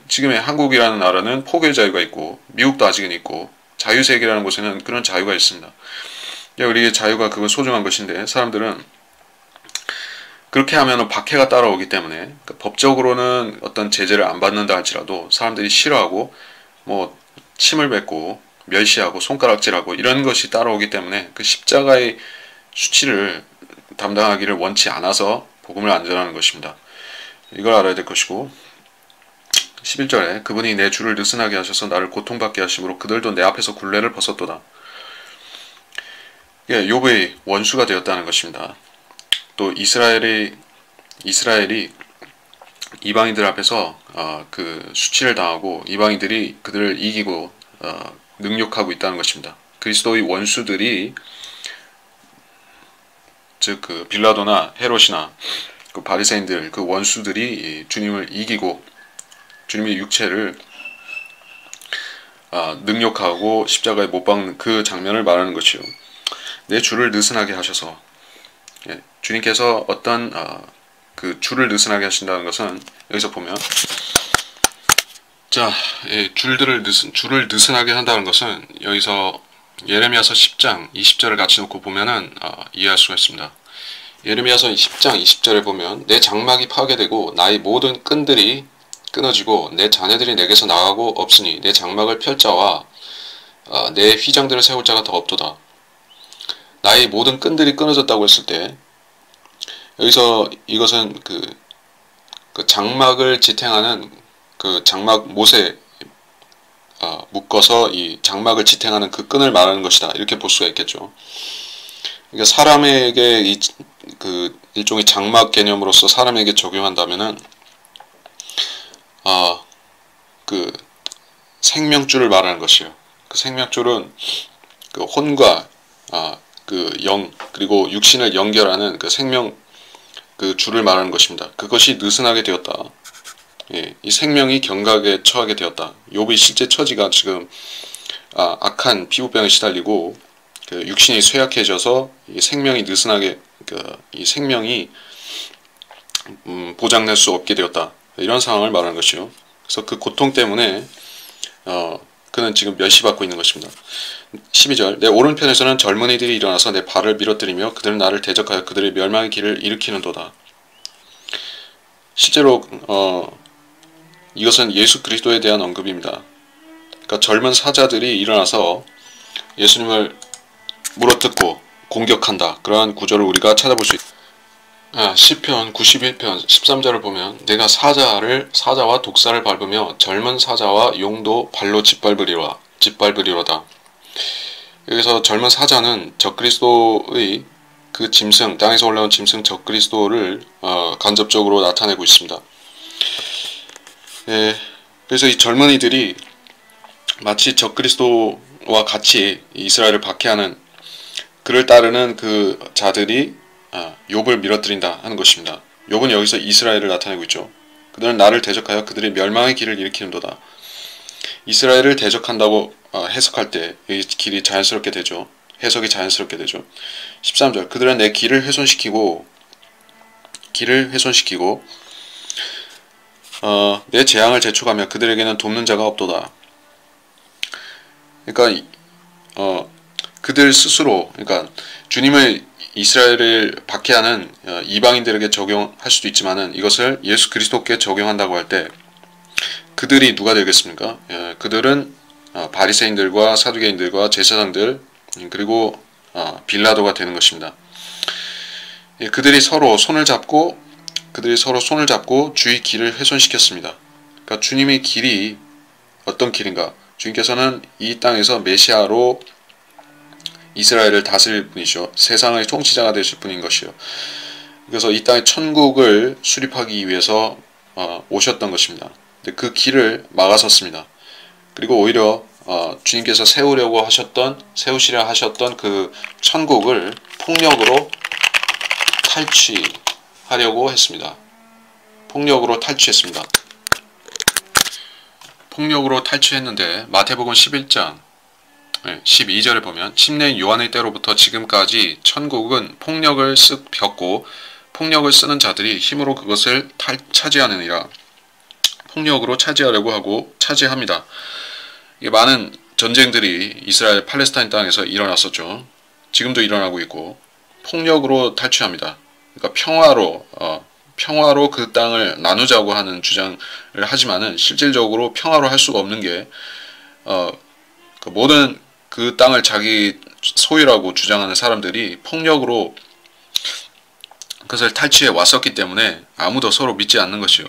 지금의 한국이라는 나라는 포교의 자유가 있고 미국도 아직은 있고 자유세계라는 곳에는 그런 자유가 있습니다. 우리의 자유가 그건 소중한 것인데 사람들은 그렇게 하면 박해가 따라오기 때문에 법적으로는 어떤 제재를 안 받는다 할지라도 사람들이 싫어하고 뭐 침을 뱉고 멸시하고 손가락질하고 이런 것이 따라오기 때문에 그 십자가의 수치를 담당하기를 원치 않아서 복음을 안 전하는 것입니다. 이걸 알아야 될 것이고 11절에 그분이 내 주를 느슨하게 하셔서 나를 고통받게 하심으로 그들도 내 앞에서 굴레를 벗었도다. 욥의 원수가 되었다는 것입니다. 또 이스라엘이 이방인들 앞에서 그 수치를 당하고 이방인들이 그들을 이기고 능욕하고 있다는 것입니다. 그리스도의 원수들이 즉 그 빌라도나 헤롯이나 그 바리새인들 그 원수들이 주님을 이기고 주님의 육체를 능욕하고 십자가에 못 박는 그 장면을 말하는 것이요. 내 주를 느슨하게 하셔서 주님께서 어떤 그 주를 느슨하게 하신다는 것은 여기서 보면 주를 느슨하게 한다는 것은 여기서 예레미야서 10장 20절을 같이 놓고 보면은 이해할 수가 있습니다. 예레미야서 10장 20절에 보면 내 장막이 파괴되고 나의 모든 끈들이 끊어지고 내 자녀들이 내게서 나가고 없으니 내 장막을 펼 자와 내 휘장들을 세울 자가 더 없도다. 나의 모든 끈들이 끊어졌다고 했을 때 여기서 이것은 그 장막을 지탱하는 그 장막 못에 묶어서 이 장막을 지탱하는 그 끈을 말하는 것이다. 이렇게 볼 수가 있겠죠. 그러니까 사람에게 그 일종의 장막 개념으로서 사람에게 적용한다면은 그 생명줄을 말하는 것이요. 그 생명줄은 그 혼과 그 영 그리고 육신을 연결하는 그 생명 그 줄을 말하는 것입니다. 그것이 느슨하게 되었다. 예, 이 생명이 경각에 처하게 되었다. 욥의 실제 처지가 지금 악한 피부병에 시달리고 그 육신이 쇠약해져서 이 생명이 느슨하게 이 생명이 보장될 수 없게 되었다. 이런 상황을 말하는 것이요. 그래서 그 고통 때문에 그는 지금 멸시받고 있는 것입니다. 12절 내 오른편에서는 젊은이들이 일어나서 내 발을 밀어뜨리며 그들은 나를 대적하여 그들의 멸망의 길을 일으키는도다. 실제로 이것은 예수 그리스도에 대한 언급입니다. 그러니까 젊은 사자들이 일어나서 예수님을 물어뜯고 공격한다. 그러한 구절을 우리가 찾아볼 수 있습니다. 시편 91편 13절을 보면 내가 사자와 독사를 밟으며 젊은 사자와 용도 발로 짓밟으리로다. 여기서 젊은 사자는 적그리스도의 그 짐승, 땅에서 올라온 짐승 적그리스도를 간접적으로 나타내고 있습니다. 그래서 이 젊은이들이 마치 적그리스도와 같이 이스라엘을 박해하는 그를 따르는 그 자들이 욥을 밀어뜨린다 하는 것입니다. 욥은 여기서 이스라엘을 나타내고 있죠. 그들은 나를 대적하여 그들의 멸망의 길을 일으키는도다. 이스라엘을 대적한다고 해석할 때 이 길이 자연스럽게 되죠. 해석이 자연스럽게 되죠. 13절 그들은 내 길을 훼손시키고 내 재앙을 재촉하며 그들에게는 돕는 자가 없도다. 그러니까 그들 스스로 그러니까 주님을 이스라엘을 박해하는 이방인들에게 적용할 수도 있지만은 이것을 예수 그리스도께 적용한다고 할 때 그들이 누가 되겠습니까? 그들은 바리새인들과 사두개인들과 제사장들 그리고 빌라도가 되는 것입니다. 그들이 서로 손을 잡고 주의 길을 훼손시켰습니다. 그러니까 주님의 길이 어떤 길인가? 주님께서는 이 땅에서 메시아로 이스라엘을 다스릴 분이시오. 세상의 통치자가 되실 분인 것이요. 그래서 이 땅의 천국을 수립하기 위해서 오셨던 것입니다. 근데 그 길을 막아섰습니다. 그리고 오히려 주님께서 세우시려 하셨던 그 천국을 폭력으로 탈취하려고 했습니다. 폭력으로 탈취했는데 마태복음 11장 12절에 보면 침례인 요한의 때로부터 지금까지 천국은 폭력을 겪고 폭력을 쓰는 자들이 힘으로 그것을 차지하느니라. 폭력으로 차지하려고 하고 차지합니다. 많은 전쟁들이 이스라엘 팔레스타인 땅에서 일어났었죠. 지금도 일어나고 있고 폭력으로 탈취합니다. 그러니까 평화로 그 땅을 나누자고 하는 주장을 하지만은 실질적으로 평화로 할 수가 없는 게 모든 그 땅을 자기 소유라고 주장하는 사람들이 폭력으로 그것을 탈취해 왔었기 때문에 아무도 서로 믿지 않는 것이요.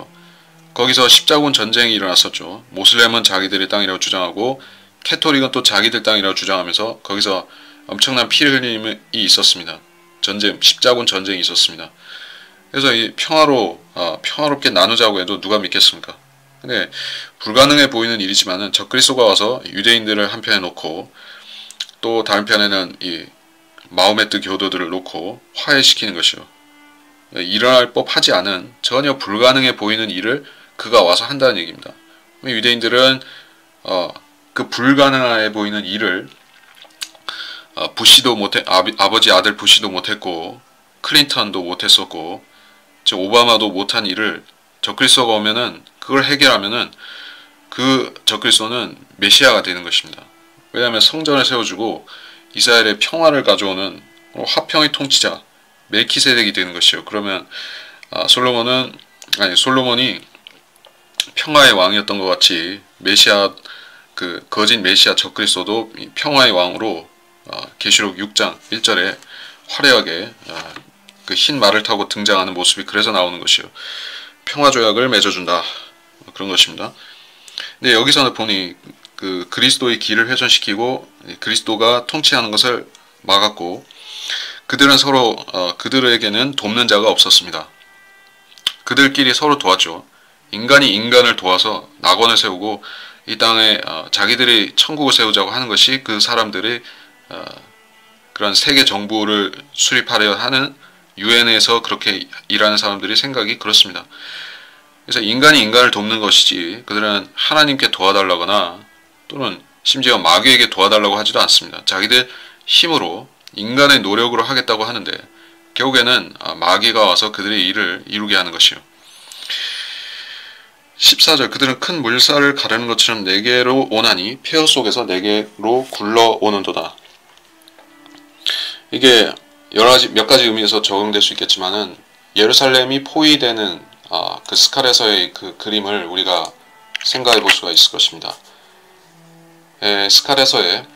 거기서 십자군 전쟁이 일어났었죠. 모슬렘은 자기들의 땅이라고 주장하고 캐토릭은 또 자기들 땅이라고 주장하면서 거기서 엄청난 피 흘림이 있었습니다. 십자군 전쟁이 있었습니다. 그래서 이 평화롭게 나누자고 해도 누가 믿겠습니까? 근데 불가능해 보이는 일이지만은 적그리스도가 와서 유대인들을 한편에 놓고 또 다른 편에는 이 마호메트 교도들을 놓고 화해시키는 것이요. 일어날 법하지 않은 전혀 불가능해 보이는 일을 그가 와서 한다는 얘기입니다. 유대인들은 그 불가능해 보이는 일을 아버지 아들 부시도 못했고 클린턴도 못했었고 즉 오바마도 못한 일을 적그리스도가 오면은 그걸 해결하면은 그 적그리스도는 메시아가 되는 것입니다. 왜냐하면 성전을 세워주고 이스라엘의 평화를 가져오는 화평의 통치자 멜키세덱이 되는 것이요. 그러면 솔로몬이 평화의 왕이었던 것 같이 그 거짓 메시아 적그리스도도 평화의 왕으로 계시록 6장 1절에 화려하게 그 흰 말을 타고 등장하는 모습이 그래서 나오는 것이요. 평화조약을 맺어준다. 그런 것입니다. 근데 여기서는 보니 그 그리스도의 길을 훼손시키고 그리스도가 통치하는 것을 막았고 그들은 서로 그들에게는 돕는 자가 없었습니다. 그들끼리 서로 도왔죠. 인간이 인간을 도와서 낙원을 세우고 이 땅에 자기들이 천국을 세우자고 하는 것이 그 사람들의 그런 세계 정부를 수립하려 하는 유엔에서 그렇게 일하는 사람들의 생각이 그렇습니다. 그래서 인간이 인간을 돕는 것이지 그들은 하나님께 도와달라거나 또는 심지어 마귀에게 도와달라고 하지도 않습니다. 자기들 힘으로 인간의 노력으로 하겠다고 하는데 결국에는 마귀가 와서 그들의 일을 이루게 하는 것이요. 14절 그들은 큰 물살을 가르는 것처럼 내게로 오나니 폐허 속에서 내게로 굴러오는도다. 이게 몇 가지 의미에서 적용될 수 있겠지만은 예루살렘이 포위되는 그 스칼에서의 그 그림을 우리가 생각해 볼 수가 있을 것입니다. 스칼에서의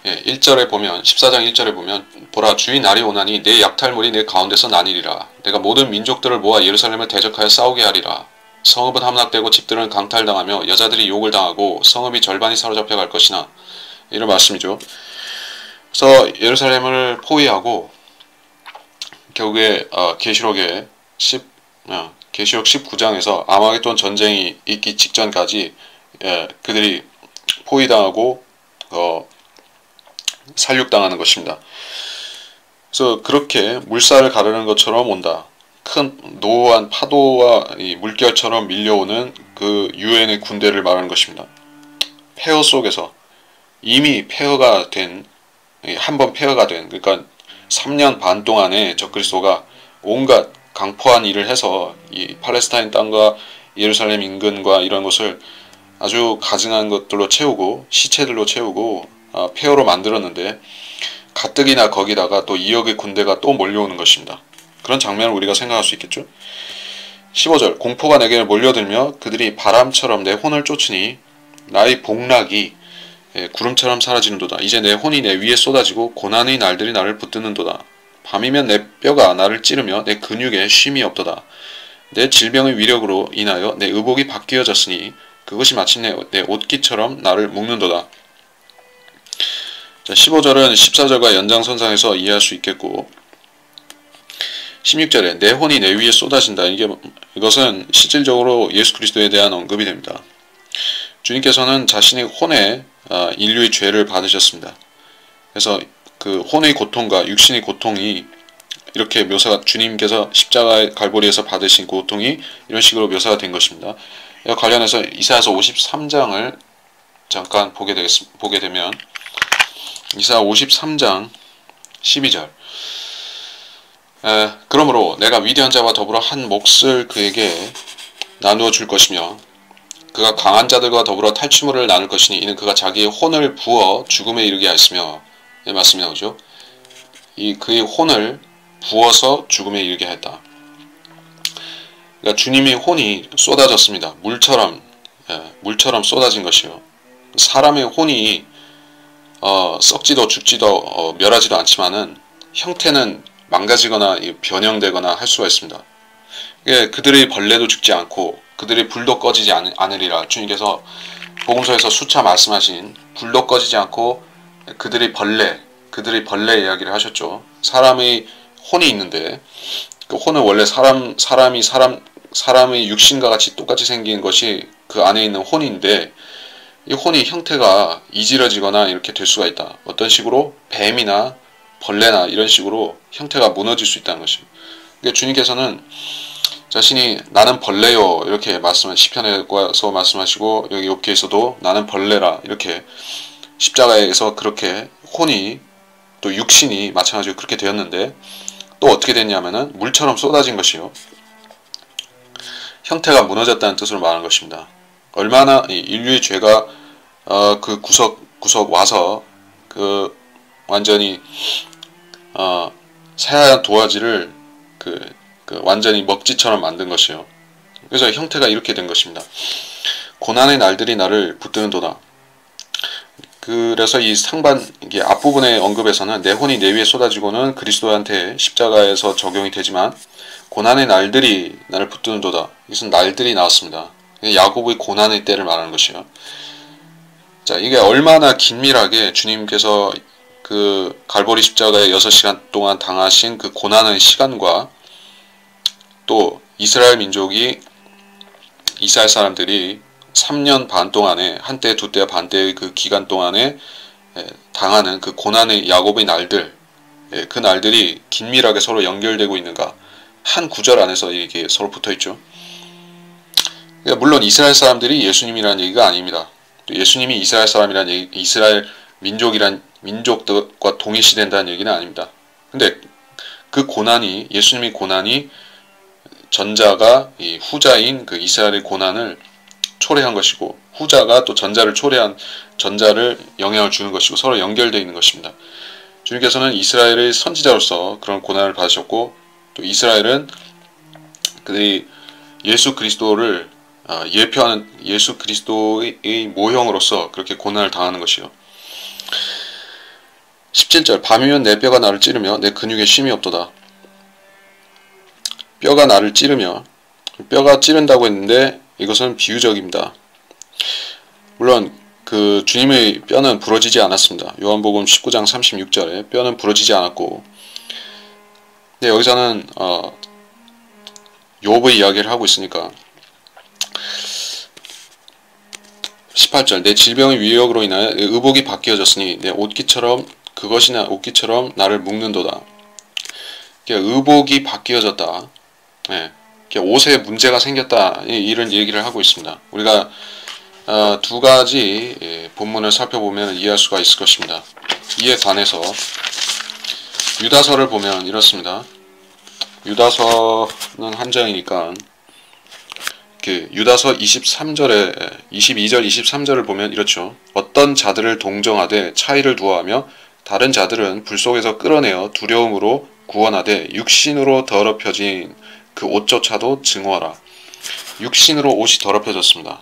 1절에 보면 14장 1절에 보면 보라 주의 날이 오나니 내 약탈물이 내 가운데서 나뉘리라. 내가 모든 민족들을 모아 예루살렘을 대적하여 싸우게 하리라. 성읍은 함락되고 집들은 강탈당하며 여자들이 욕을 당하고 성읍이 절반이 사로잡혀 갈 것이나 이런 말씀이죠. 그래서 예루살렘을 포위하고 결국에 계시록 19장에서 아마겟돈 전쟁이 있기 직전까지 그들이 포위당하고 살육당하는 것입니다. 그래서 그렇게 물살을 가르는 것처럼 온다. 큰 노호한 파도와 이 물결처럼 밀려오는 그 유엔의 군대를 말하는 것입니다. 폐허 속에서 이미 폐허가 된, 한번 폐허가 된, 그러니까 3년 반 동안에 적그리스도가 온갖 강포한 일을 해서 이 팔레스타인 땅과 예루살렘 인근과 이런 것을 아주 가증한 것들로 채우고 시체들로 채우고 폐허로 만들었는데 가뜩이나 거기다가 또 2억의 군대가 또 몰려오는 것입니다. 그런 장면을 우리가 생각할 수 있겠죠. 15절 공포가 내게 몰려들며 그들이 바람처럼 내 혼을 쫓으니 나의 복락이 구름처럼 사라지는도다. 이제 내 혼이 내 위에 쏟아지고 고난의 날들이 나를 붙드는도다. 밤이면 내 뼈가 나를 찌르며 내 근육에 쉼이 없도다. 내 질병의 위력으로 인하여 내 의복이 바뀌어졌으니 그것이 마침내 내 옷깃처럼 나를 묶는도다. 자, 15절은 14절과 연장선상에서 이해할 수 있겠고 16절에 내 혼이 내 위에 쏟아진다. 이것은 실질적으로 예수 그리스도에 대한 언급이 됩니다. 주님께서는 자신의 혼에 인류의 죄를 받으셨습니다. 그래서 그 혼의 고통과 육신의 고통이 이렇게 묘사가 주님께서 십자가의 갈보리에서 받으신 고통이 이런 식으로 묘사가 된 것입니다. 이와 관련해서 이사야서 53장을 잠깐 보게 되면 이사야 53장 12절 그러므로 내가 위대한 자와 더불어 한 몫을 그에게 나누어 줄 것이며 그가 강한 자들과 더불어 탈취물을 나눌 것이니 이는 그가 자기의 혼을 부어 죽음에 이르게 하였으며 말씀이 나오죠. 그의 혼을 부어서 죽음에 이르게 했다. 그러니까 주님의 혼이 쏟아졌습니다. 물처럼 쏟아진 것이요. 사람의 혼이 썩지도 죽지도 멸하지도 않지만은 형태는 망가지거나 변형되거나 할 수가 있습니다. 그들의 벌레도 죽지 않고 그들의 불도 꺼지지 않으리라. 주님께서 복음서에서 수차 말씀하신 불도 꺼지지 않고 그들의 벌레 이야기를 하셨죠. 사람의 혼이 있는데 그 혼은 원래 사람의 육신과 같이 똑같이 생긴 것이 그 안에 있는 혼인데 이 혼이 형태가 이지러지거나 이렇게 될 수가 있다. 어떤 식으로 뱀이나 벌레나 이런 식으로 형태가 무너질 수 있다는 것입니다. 그러니까 주님께서는 자신이 나는 벌레요 이렇게 시편에서 말씀하시고 여기 욥기에서도 나는 벌레라 이렇게 십자가에서 그렇게 혼이 또 육신이 마찬가지로 그렇게 되었는데 또 어떻게 됐냐면은 물처럼 쏟아진 것이요. 형태가 무너졌다는 뜻으로 말하는 것입니다. 얼마나 인류의 죄가 그 구석 와서 그 완전히 새하얀 도화지를 완전히 먹지처럼 만든 것이요. 그래서 형태가 이렇게 된 것입니다. 고난의 날들이 나를 붙드는도다. 그래서 이 이게 앞부분의 언급에서는 내 혼이 내 위에 쏟아지고는 그리스도한테 십자가에서 적용이 되지만 고난의 날들이 나를 붙드는도다. 이것은 날들이 나왔습니다. 야곱의 고난의 때를 말하는 것이요. 자, 이게 얼마나 긴밀하게 주님께서 그 갈보리 십자가에 6시간 동안 당하신 그 고난의 시간과 또 이스라엘 민족이 이스라엘 사람들이 3년 반 동안에 한때 두때 반때의 그 기간 동안에 당하는 그 고난의 야곱의 날들, 그 날들이 긴밀하게 서로 연결되고 있는가? 한 구절 안에서 이게 서로 붙어 있죠. 그러니까 물론 이스라엘 사람들이 예수님이라는 얘기가 아닙니다. 또 예수님이 이스라엘 사람이라는 얘기, 이스라엘 민족이란 민족과 동일시된다는 얘기는 아닙니다. 근데 그 고난이, 예수님의 고난이 전자가 이 후자인 그 이스라엘의 고난을 초래한 것이고, 후자가 또 전자를 초래한 전자를 영향을 주는 것이고, 서로 연결되어 있는 것입니다. 주님께서는 이스라엘의 선지자로서 그런 고난을 받으셨고, 또 이스라엘은 그들이 예수 그리스도를 예표하는 예수 그리스도의 모형으로서 그렇게 고난을 당하는 것이요. 17절 밤이면 내 뼈가 나를 찌르며 내 근육에 쉼이 없도다. 뼈가 나를 찌르며, 뼈가 찌른다고 했는데 이것은 비유적입니다. 물론 그 주님의 뼈는 부러지지 않았습니다. 요한복음 19장 36절에 뼈는 부러지지 않았고, 근데 여기서는 욥의 이야기를 하고 있으니까 18절 내 질병의 위력으로 인하여 의복이 바뀌어졌으니 내 옷깃처럼 그것이나 옷깃처럼 나를 묶는도다. 의복이 바뀌어졌다. 옷에 문제가 생겼다. 이런 얘기를 하고 있습니다. 우리가 두 가지 본문을 살펴보면 이해할 수가 있을 것입니다. 이에 관해서 유다서를 보면 이렇습니다. 유다서는 한 장이니까 유다서 23절에 22절 23절을 보면 이렇죠. 어떤 자들을 동정하되 차이를 두어하며 다른 자들은 불 속에서 끌어내어 두려움으로 구원하되 육신으로 더럽혀진 그 옷조차도 증오하라. 육신으로 옷이 더럽혀졌습니다.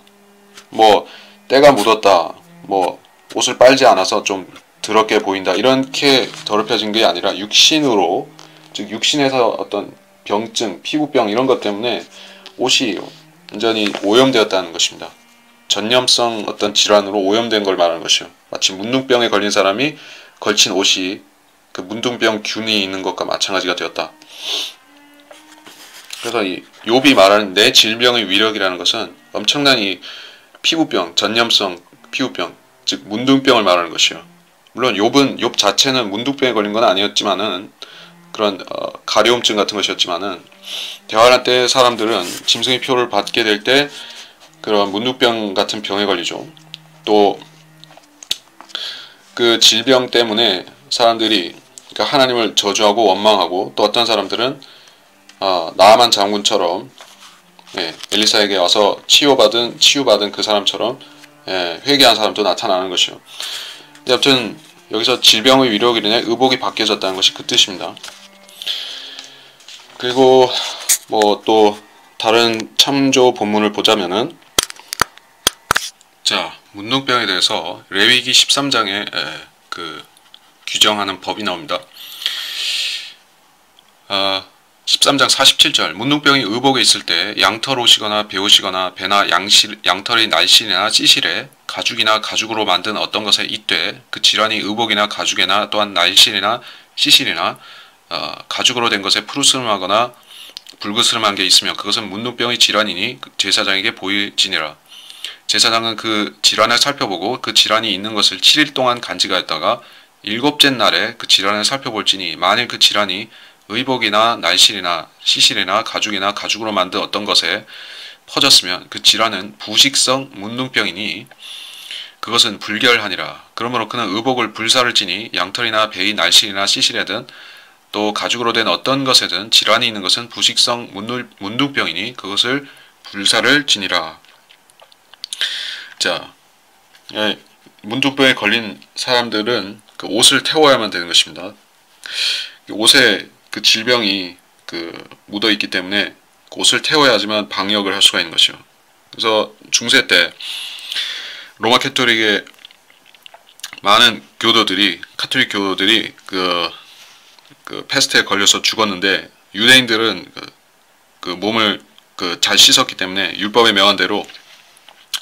뭐 때가 묻었다, 뭐 옷을 빨지 않아서 좀 더럽게 보인다, 이렇게 더럽혀진 게 아니라 육신으로, 즉 육신에서 어떤 병증, 피부병 이런 것 때문에 옷이 완전히 오염되었다는 것입니다. 전염성 어떤 질환으로 오염된 걸 말하는 것이요. 마치 문둥병에 걸린 사람이 걸친 옷이 그 문둥병 균이 있는 것과 마찬가지가 되었다. 그래서 이 욥이 말하는 내 질병의 위력이라는 것은 엄청난 이 피부병, 전염성 피부병, 즉 문둥병을 말하는 것이요. 물론 욥 자체는 문둥병에 걸린 건 아니었지만은 그런 가려움증 같은 것이었지만은 대환란 때 사람들은 짐승의 표를 받게 될 때 그런 문둥병 같은 병에 걸리죠. 또 그 질병 때문에 사람들이 그러니까 하나님을 저주하고 원망하고, 또 어떤 사람들은 나아만 장군처럼 엘리사에게 와서 치유받은 그 사람처럼 회개한 사람도 나타나는 것이요. 아무튼 여기서 질병의 위력으로 인해 의복이 바뀌어졌다는 것이 그 뜻입니다. 그리고 뭐 또 다른 참조 본문을 보자면은, 자, 문둥병에 대해서 레위기 13장에 그 규정하는 법이 나옵니다. 13장 47절 문둥병이 의복에 있을 때 양털 옷이거나 배옷이거나 배나 양털의 날실이나 찌실에 가죽이나 가죽으로 만든 어떤 것에 있되 그 질환이 의복이나 가죽에나 또한 날실이나 찌실이나 가죽으로 된 것에 푸르스름하거나 붉으스름한 게 있으면 그것은 문둥병의 질환이니 제사장에게 보일지니라. 제사장은 그 질환을 살펴보고 그 질환이 있는 것을 7일 동안 간직하였다가 일곱째 날에 그 질환을 살펴볼지니 만일 그 질환이 의복이나 날실이나 시실이나 가죽이나 가죽으로 만든 어떤 것에 퍼졌으면 그 질환은 부식성 문둥병이니 그것은 불결하니라. 그러므로 그는 의복을 불사를 지니 양털이나 배의 날실이나 시실이든 또 가죽으로 된 어떤 것에든 질환이 있는 것은 부식성 문둥병이니 그것을 불사를 지니라. 자, 문둥병에 걸린 사람들은 그 옷을 태워야만 되는 것입니다. 옷에 그 질병이 묻어 있기 때문에 그 옷을 태워야지만 방역을 할 수가 있는 것이요. 그래서 중세 때 로마 캐톨릭의 많은 카톨릭 교도들이 그 패스트에 걸려서 죽었는데, 유대인들은 그 몸을 잘 씻었기 때문에 율법에 명한 대로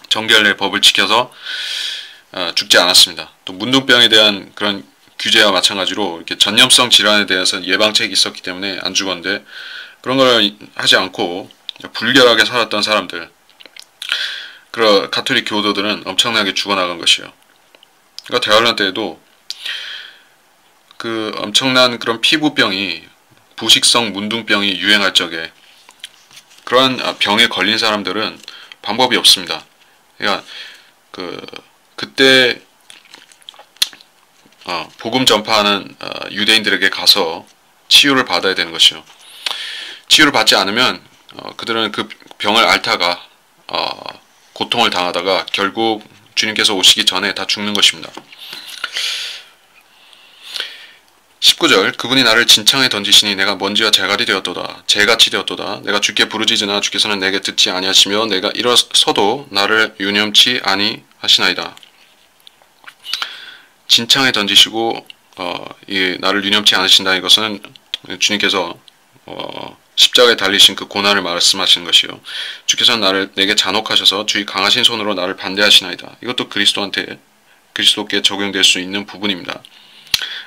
정결의 법을 지켜서 죽지 않았습니다. 또 문둥병에 대한 그런 규제와 마찬가지로 이렇게 전염성 질환에 대해서 예방책이 있었기 때문에 안 죽었는데, 그런 걸 하지 않고 불결하게 살았던 사람들, 그런 가톨릭 교도들은 엄청나게 죽어나간 것이요. 그러니까 대환란 때에도 그 엄청난 그런 피부병이 부식성 문둥병이 유행할 적에 그러한 병에 걸린 사람들은 방법이 없습니다. 그러니까 그때 복음 전파하는 유대인들에게 가서 치유를 받아야 되는 것이요. 치유를 받지 않으면 그들은 그 병을 앓다가 고통을 당하다가 결국 주님께서 오시기 전에 다 죽는 것입니다. 19절 그분이 나를 진창에 던지시니 내가 먼지와 재갈이 되었도다. 재같이 되었도다. 내가 주께 부르짖으나 주께서는 내게 듣지 아니하시며 내가 일어서도 나를 유념치 아니하시나이다. 진창에 던지시고 나를 유념치 않으신다. 이것은 주님께서 십자가에 달리신 그 고난을 말씀하시는 것이요. 주께서는 내게 잔혹하셔서 주의 강하신 손으로 나를 반대하시나이다. 이것도 그리스도께 적용될 수 있는 부분입니다.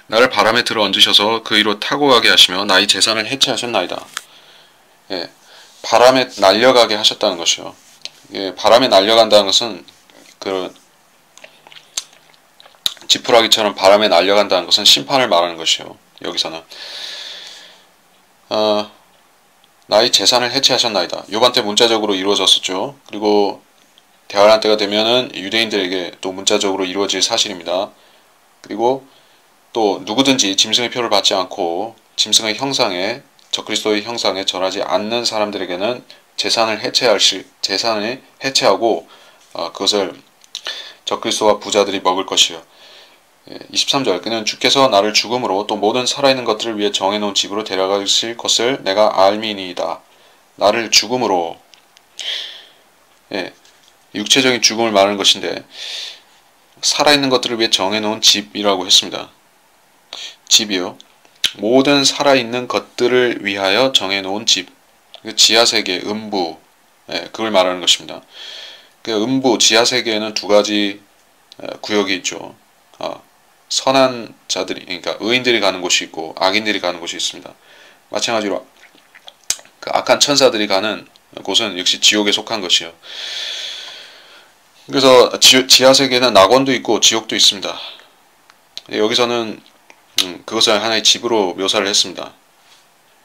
나를 바람에 들어 얹으셔서 그 위로 타고 가게 하시며 나의 재산을 해체하셨나이다. 예, 바람에 날려가게 하셨다는 것이요. 예, 바람에 날려간다는 것은 지푸라기처럼 바람에 날려간다는 것은 심판을 말하는 것이요. 여기서는 나의 재산을 해체하셨나이다. 요반 때 문자적으로 이루어졌었죠. 그리고 대환란 때가 되면은 유대인들에게 또 문자적으로 이루어질 사실입니다. 그리고 또 누구든지 짐승의 표를 받지 않고 짐승의 형상에 적그리스도의 형상에 절하지 않는 사람들에게는 재산을 해체하고 그것을 적그리스도와 부자들이 먹을 것이요. 23절 그는 주께서 나를 죽음으로 또 모든 살아있는 것들을 위해 정해놓은 집으로 데려가실 것을 내가 알미니이다. 나를 죽음으로 육체적인 죽음을 말하는 것인데 살아있는 것들을 위해 정해놓은 집이라고 했습니다. 집이요. 모든 살아있는 것들을 위하여 정해놓은 집. 지하세계, 음부 그걸 말하는 것입니다. 그 음부, 지하세계에는 두 가지 구역이 있죠. 선한 자들이, 그러니까 의인들이 가는 곳이 있고 악인들이 가는 곳이 있습니다. 마찬가지로 그 악한 천사들이 가는 곳은 역시 지옥에 속한 것이요. 그래서 지하세계는 낙원도 있고 지옥도 있습니다. 여기서는 그것을 하나의 집으로 묘사를 했습니다.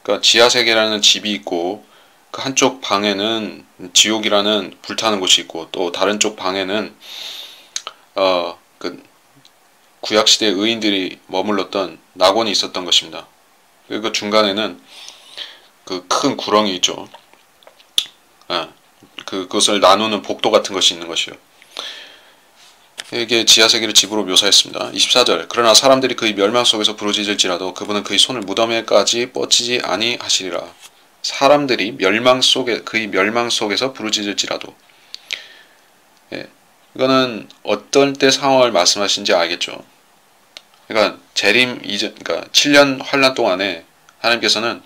그러니까 지하세계라는 집이 있고 그 한쪽 방에는 지옥이라는 불타는 곳이 있고 또 다른 쪽 방에는 그 구약시대 의인들이 머물렀던 낙원이 있었던 것입니다. 그리고 중간에는 그 큰 구렁이 있죠. 그것을 나누는 복도 같은 것이 있는 것이요. 이게 지하세계를 집으로 묘사했습니다. 24절 그러나 사람들이 그의 멸망 속에서 부르짖을지라도 그분은 그의 손을 무덤에까지 뻗치지 아니하시리라. 사람들이 그의 멸망 속에서 부르짖을지라도 이거는 어떤 때 상황을 말씀하신지 알겠죠. 그러니까 재림 이전, 그러니까 7년 환란 동안에 하나님께서는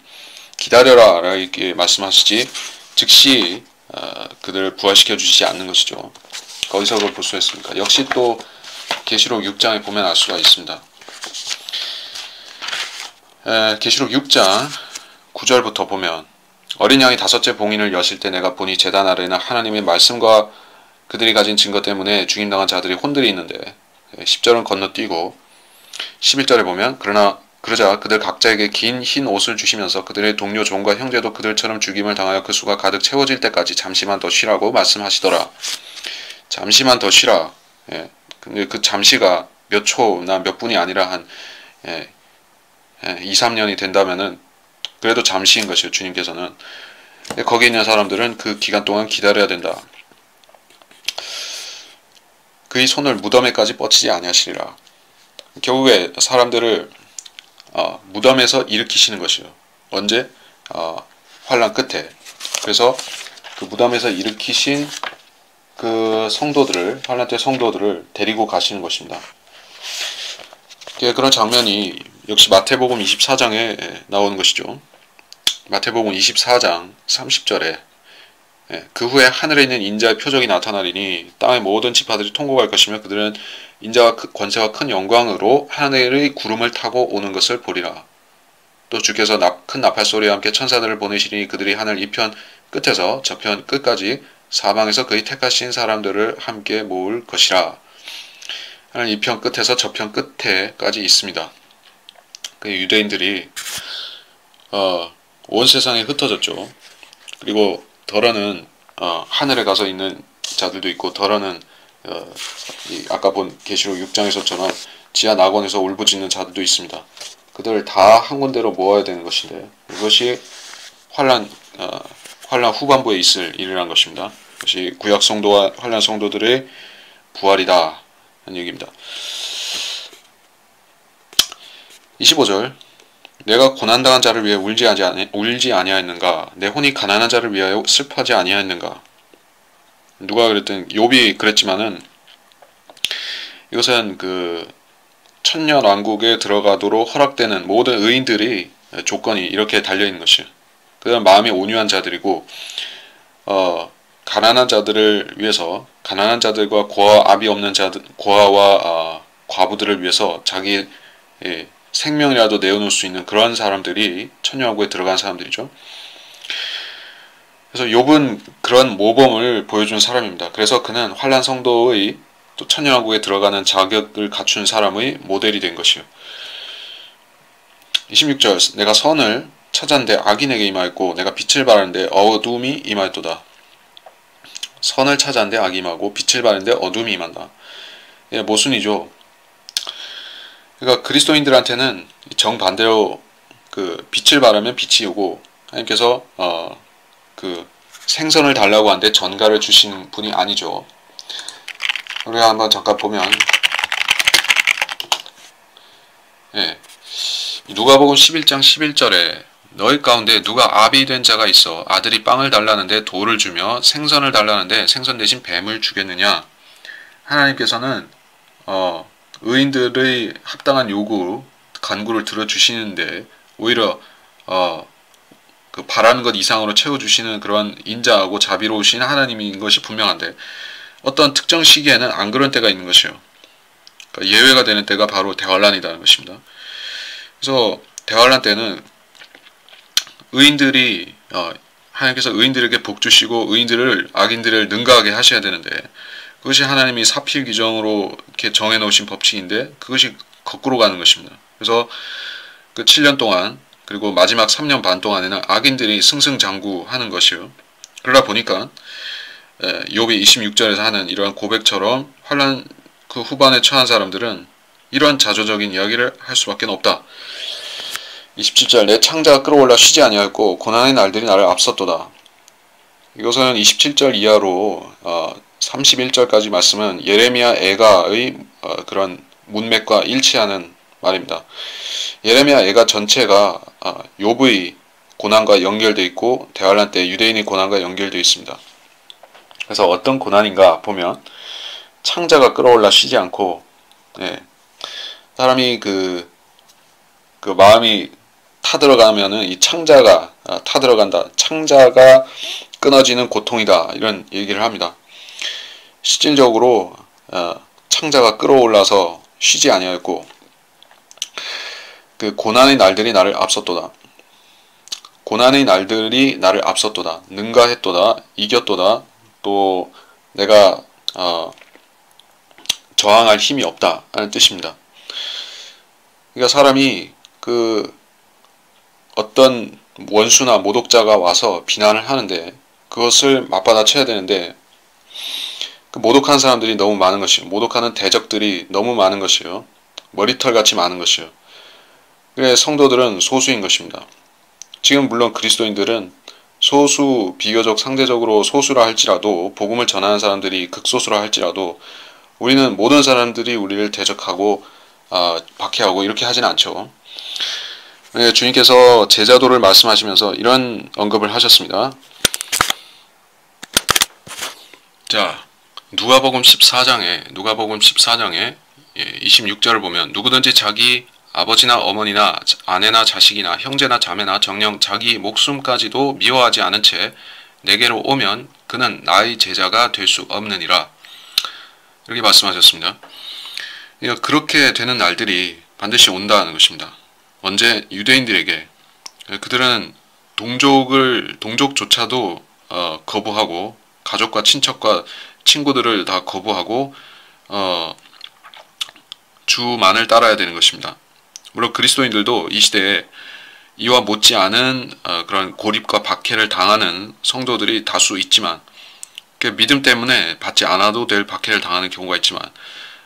기다려라 이렇게 말씀하시지 즉시 그들을 부활시켜 주시지 않는 것이죠. 거기서 그걸 볼 수 있습니까? 역시 또 계시록 6장에 보면 알 수가 있습니다. 계시록 6장 9절부터 보면 어린 양이 다섯째 봉인을 여실 때 내가 보니 제단 아래에는 하나님의 말씀과 그들이 가진 증거 때문에 죽임당한 자들이 혼들이 있는데 10절은 건너뛰고 11절에 보면 그러자 그들 각자에게 긴 흰 옷을 주시면서 그들의 동료 종과 형제도 그들처럼 죽임을 당하여 그 수가 가득 채워질 때까지 잠시만 더 쉬라고 말씀하시더라. 잠시만 더 쉬라. 근데 그 잠시가 몇 초나 몇 분이 아니라 한 2, 3년이 된다면은 그래도 잠시인 것이에요. 주님께서는. 거기 있는 사람들은 그 기간 동안 기다려야 된다. 그의 손을 무덤에까지 뻗치지 아니하시리라. 결국에 사람들을 무덤에서 일으키시는 것이요. 언제? 환란 끝에. 그래서 그 무덤에서 일으키신 그 성도들을, 환란 때 성도들을 데리고 가시는 것입니다. 그런 장면이 역시 마태복음 24장에 나오는 것이죠. 마태복음 24장 30절에 그 후에 하늘에 있는 인자의 표적이 나타나리니 땅의 모든 지파들이 통곡할 것이며 그들은 인자와 권세와 큰 영광으로 하늘의 구름을 타고 오는 것을 보리라. 또 주께서 큰 나팔 소리와 함께 천사들을 보내시리니 그들이 하늘 이편 끝에서 저편 끝까지 사방에서 그의 택하신 사람들을 함께 모을 것이라 하는 이 편 끝에서 저 편 끝에까지 있습니다. 그 유대인들이 온 세상에 흩어졌죠. 그리고 덜어는 하늘에 가서 있는 자들도 있고, 덜어는 아까 본 계시록 6장에서처럼 지하 낙원에서 울부짖는 자들도 있습니다. 그들을 다 한 군데로 모아야 되는 것인데, 이것이 환란 후반부에 있을 일이란 것입니다. 이것이 구약 성도와 환란 성도들의 부활이다 하는 얘기입니다. 25절, 내가 고난당한 자를 위해 울지 아니하였는가? 내 혼이 가난한 자를 위하여 슬퍼하지 아니하였는가? 누가 그랬든 욥이 그랬지만은, 이것은 그 천년왕국에 들어가도록 허락되는 모든 의인들이 조건이 이렇게 달려있는 것이에요. 그다음 마음이 온유한 자들이고, 가난한 자들을 위해서, 가난한 자들과 고아압이 없는 자들, 고아와 과부들을 위해서 자기 생명이라도 내어놓을 수 있는 그런 사람들이 천년왕국에 들어간 사람들이죠. 그래서 욥은 그런 모범을 보여준 사람입니다. 그래서 그는 환란 성도의 또 천년왕국에 들어가는 자격을 갖춘 사람의 모델이 된 것이요. 26절, 내가 선을 찾았는데 악인에게 임하였고 내가 빛을 바라는데 어둠이 임하였도다. 선을 찾았는데 악이 임하고 빛을 바라는데 어둠이 임한다. 예, 모순이죠. 그러니까 그리스도인들한테는 정반대로 그 빛을 바라면 빛이 오고, 하나님께서 그 생선을 달라고 하는데 전갈을 주시는 분이 아니죠. 우리가 한번 잠깐 보면, 누가복음 11장 11절에 너희 가운데 누가 아비 된 자가 있어 아들이 빵을 달라는데 돌을 주며 생선을 달라는데 생선 대신 뱀을 주겠느냐? 하나님께서는 의인들의 합당한 요구, 간구를 들어주시는데 오히려 그 바라는 것 이상으로 채워주시는 그런 인자하고 자비로우신 하나님인 것이 분명한데, 어떤 특정 시기에는 안 그런 때가 있는 것이요. 그러니까 예외가 되는 때가 바로 대환란이라는 것입니다. 그래서 대환란 때는 의인들이 하나님께서 의인들에게 복 주시고 의인들을 악인들을 능가하게 하셔야 되는데, 그것이 하나님이 사필 규정으로 이렇게 정해 놓으신 법칙인데 그것이 거꾸로 가는 것입니다. 그래서 그 7년 동안, 그리고 마지막 3년 반 동안에는 악인들이 승승장구하는 것이요. 그러다 보니까 욥이 26절에서 하는 이러한 고백처럼 환란 그 후반에 처한 사람들은 이러한 자조적인 이야기를 할 수밖에 없다. 27절, 내 창자가 끌어올라 쉬지 아니하였고 고난의 날들이 나를 앞섰도다. 이것은 27절 이하로 31절까지 말씀은 예레미야 애가의 그런 문맥과 일치하는 말입니다. 예레미야 애가 전체가 욥의 고난과 연결되어 있고 대환란 때 유대인의 고난과 연결되어 있습니다. 그래서 어떤 고난인가 보면 창자가 끌어올라 쉬지 않고, 사람이 그 마음이 타들어가면은 이 창자가 타들어간다. 창자가 끊어지는 고통이다. 이런 얘기를 합니다. 실질적으로 창자가 끌어올라서 쉬지 아니하였고 그 고난의 날들이 나를 앞섰도다. 고난의 날들이 나를 앞섰도다. 능가했도다. 이겼도다. 또 내가 저항할 힘이 없다 하는 뜻입니다. 그러니까 사람이 그 어떤 원수나 모독자가 와서 비난을 하는데 그것을 맞받아쳐야 되는데, 그 모독하는 사람들이 너무 많은 것이요. 모독하는 대적들이 너무 많은 것이요. 머리털같이 많은 것이요. 그래 성도들은 소수인 것입니다. 지금 물론 그리스도인들은 소수, 비교적 상대적으로 소수라 할지라도, 복음을 전하는 사람들이 극소수라 할지라도 우리는 모든 사람들이 우리를 대적하고 박해하고 이렇게 하진 않죠. 주님께서 제자도를 말씀하시면서 이런 언급을 하셨습니다. 자, 누가복음 14장에 26절을 보면 누구든지 자기 아버지나 어머니나 아내나 자식이나 형제나 자매나 정녕 자기 목숨까지도 미워하지 않은 채 내게로 오면 그는 나의 제자가 될 수 없느니라. 이렇게 말씀하셨습니다. 그렇게 되는 날들이 반드시 온다는 것입니다. 언제? 유대인들에게. 그들은 동족조차도 거부하고 가족과 친척과 친구들을 다 거부하고 주만을 따라야 되는 것입니다. 물론 그리스도인들도 이 시대에 이와 못지않은 그런 고립과 박해를 당하는 성도들이 다수 있지만, 그 믿음 때문에 받지 않아도 될 박해를 당하는 경우가 있지만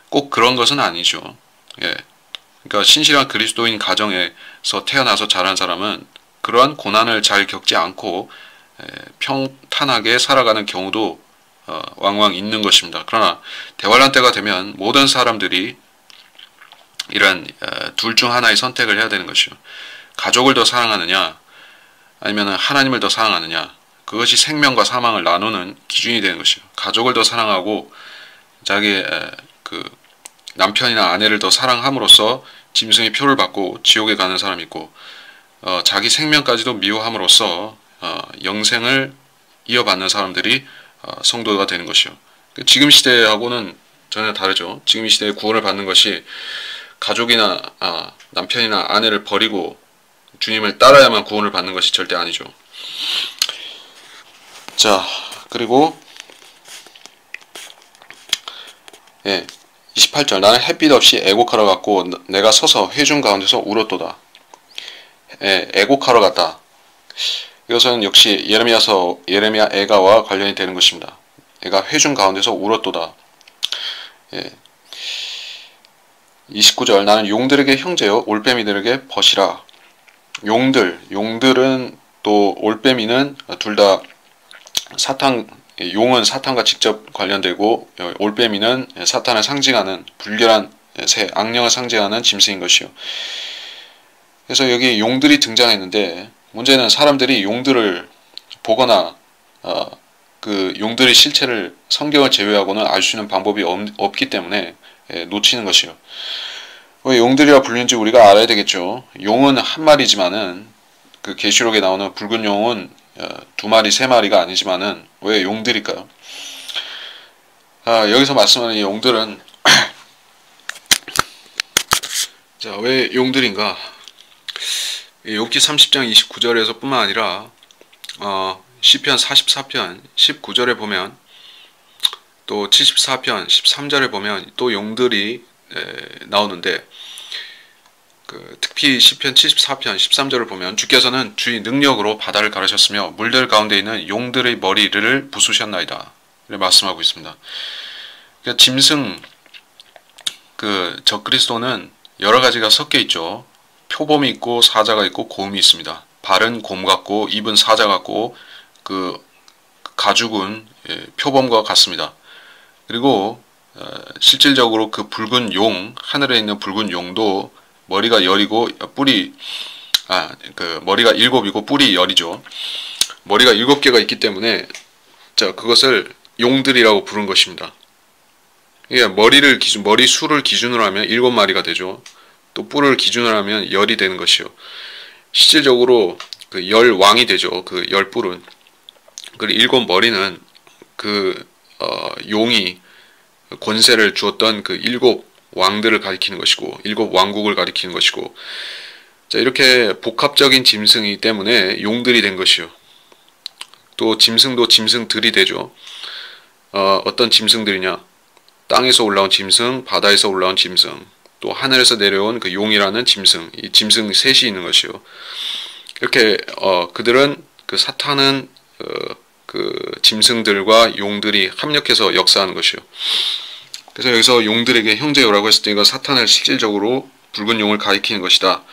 꼭 그런 것은 아니죠. 예. 그러니까 신실한 그리스도인 가정에서 태어나서 자란 사람은 그러한 고난을 잘 겪지 않고 평탄하게 살아가는 경우도 왕왕 있는 것입니다. 그러나 대환란 때가 되면 모든 사람들이 이런 둘 중 하나의 선택을 해야 되는 것이요. 가족을 더 사랑하느냐, 아니면 하나님을 더 사랑하느냐. 그것이 생명과 사망을 나누는 기준이 되는 것이요. 가족을 더 사랑하고 자기 그 남편이나 아내를 더 사랑함으로써 짐승의 표를 받고 지옥에 가는 사람이 있고, 자기 생명까지도 미워함으로써 영생을 이어받는 사람들이 성도가 되는 것이요. 지금 시대하고는 전혀 다르죠. 지금 이 시대에 구원을 받는 것이 가족이나 남편이나 아내를 버리고 주님을 따라야만 구원을 받는 것이 절대 아니죠. 자, 그리고 28절, 나는 햇빛 없이 애곡하러 갔고 내가 서서 회중 가운데서 울었도다. 애곡하러 갔다. 이것은 역시 예레미야 애가와 관련이 되는 것입니다. 애가 회중 가운데서 울었도다. 29절, 나는 용들에게 형제요 올빼미들에게 벗이라. 용들은 또 올빼미는 둘 다 용은 사탄과 직접 관련되고 올빼미는 사탄을 상징하는 불결한 새, 악령을 상징하는 짐승인 것이요. 그래서 여기 용들이 등장했는데, 문제는 사람들이 용들을 보거나 그 용들의 실체를 성경을 제외하고는 알 수 있는 방법이 없기 때문에 놓치는 것이요. 왜 용들이라 불리는지 우리가 알아야 되겠죠. 용은 한 마리지만은 그 계시록에 나오는 붉은 용은 두 마리, 세 마리가 아니지만은 왜 용들일까요? 여기서 말씀하는 이 용들은 자, 왜 용들인가? 욥기 30장 29절에서 뿐만 아니라 시편 44편 19절에 보면, 또 74편 13절에 보면 또 용들이 나오는데, 특히 시편 74편 13절을 보면 주께서는 주의 능력으로 바다를 가르셨으며 물들 가운데 있는 용들의 머리를 부수셨나이다. 이렇게 말씀하고 있습니다. 그러니까 짐승, 적그리스도는 여러 가지가 섞여 있죠. 표범이 있고 사자가 있고 곰이 있습니다. 발은 곰 같고 입은 사자 같고 가죽은 표범과 같습니다. 그리고 실질적으로 그 붉은 용, 하늘에 있는 붉은 용도 머리가 열이고 머리가 7이고 뿔이 10이죠. 머리가 7개가 있기 때문에 그것을 용들이라고 부른 것입니다. 이게 머리 수를 기준으로 하면 7마리가 되죠. 또 뿔을 기준으로 하면 10이 되는 것이요. 실질적으로 그 열왕이 되죠. 그 10뿔은. 그리고 7머리는 용이 권세를 주었던 그 7왕들을 가리키는 것이고 7왕국을 가리키는 것이고, 이렇게 복합적인 짐승이기 때문에 용들이 된 것이요. 또 짐승도 짐승들이 되죠. 어떤 짐승들이냐? 땅에서 올라온 짐승, 바다에서 올라온 짐승, 또 하늘에서 내려온 그 용이라는 짐승, 이 짐승 셋이 있는 것이요. 이렇게 그들은 사탄은 짐승들과 용들이 합력해서 역사하는 것이요. 그래서 여기서 용들에게 형제요라고 했을 때 이거 사탄을 실질적으로 붉은 용을 가리키는 것이다.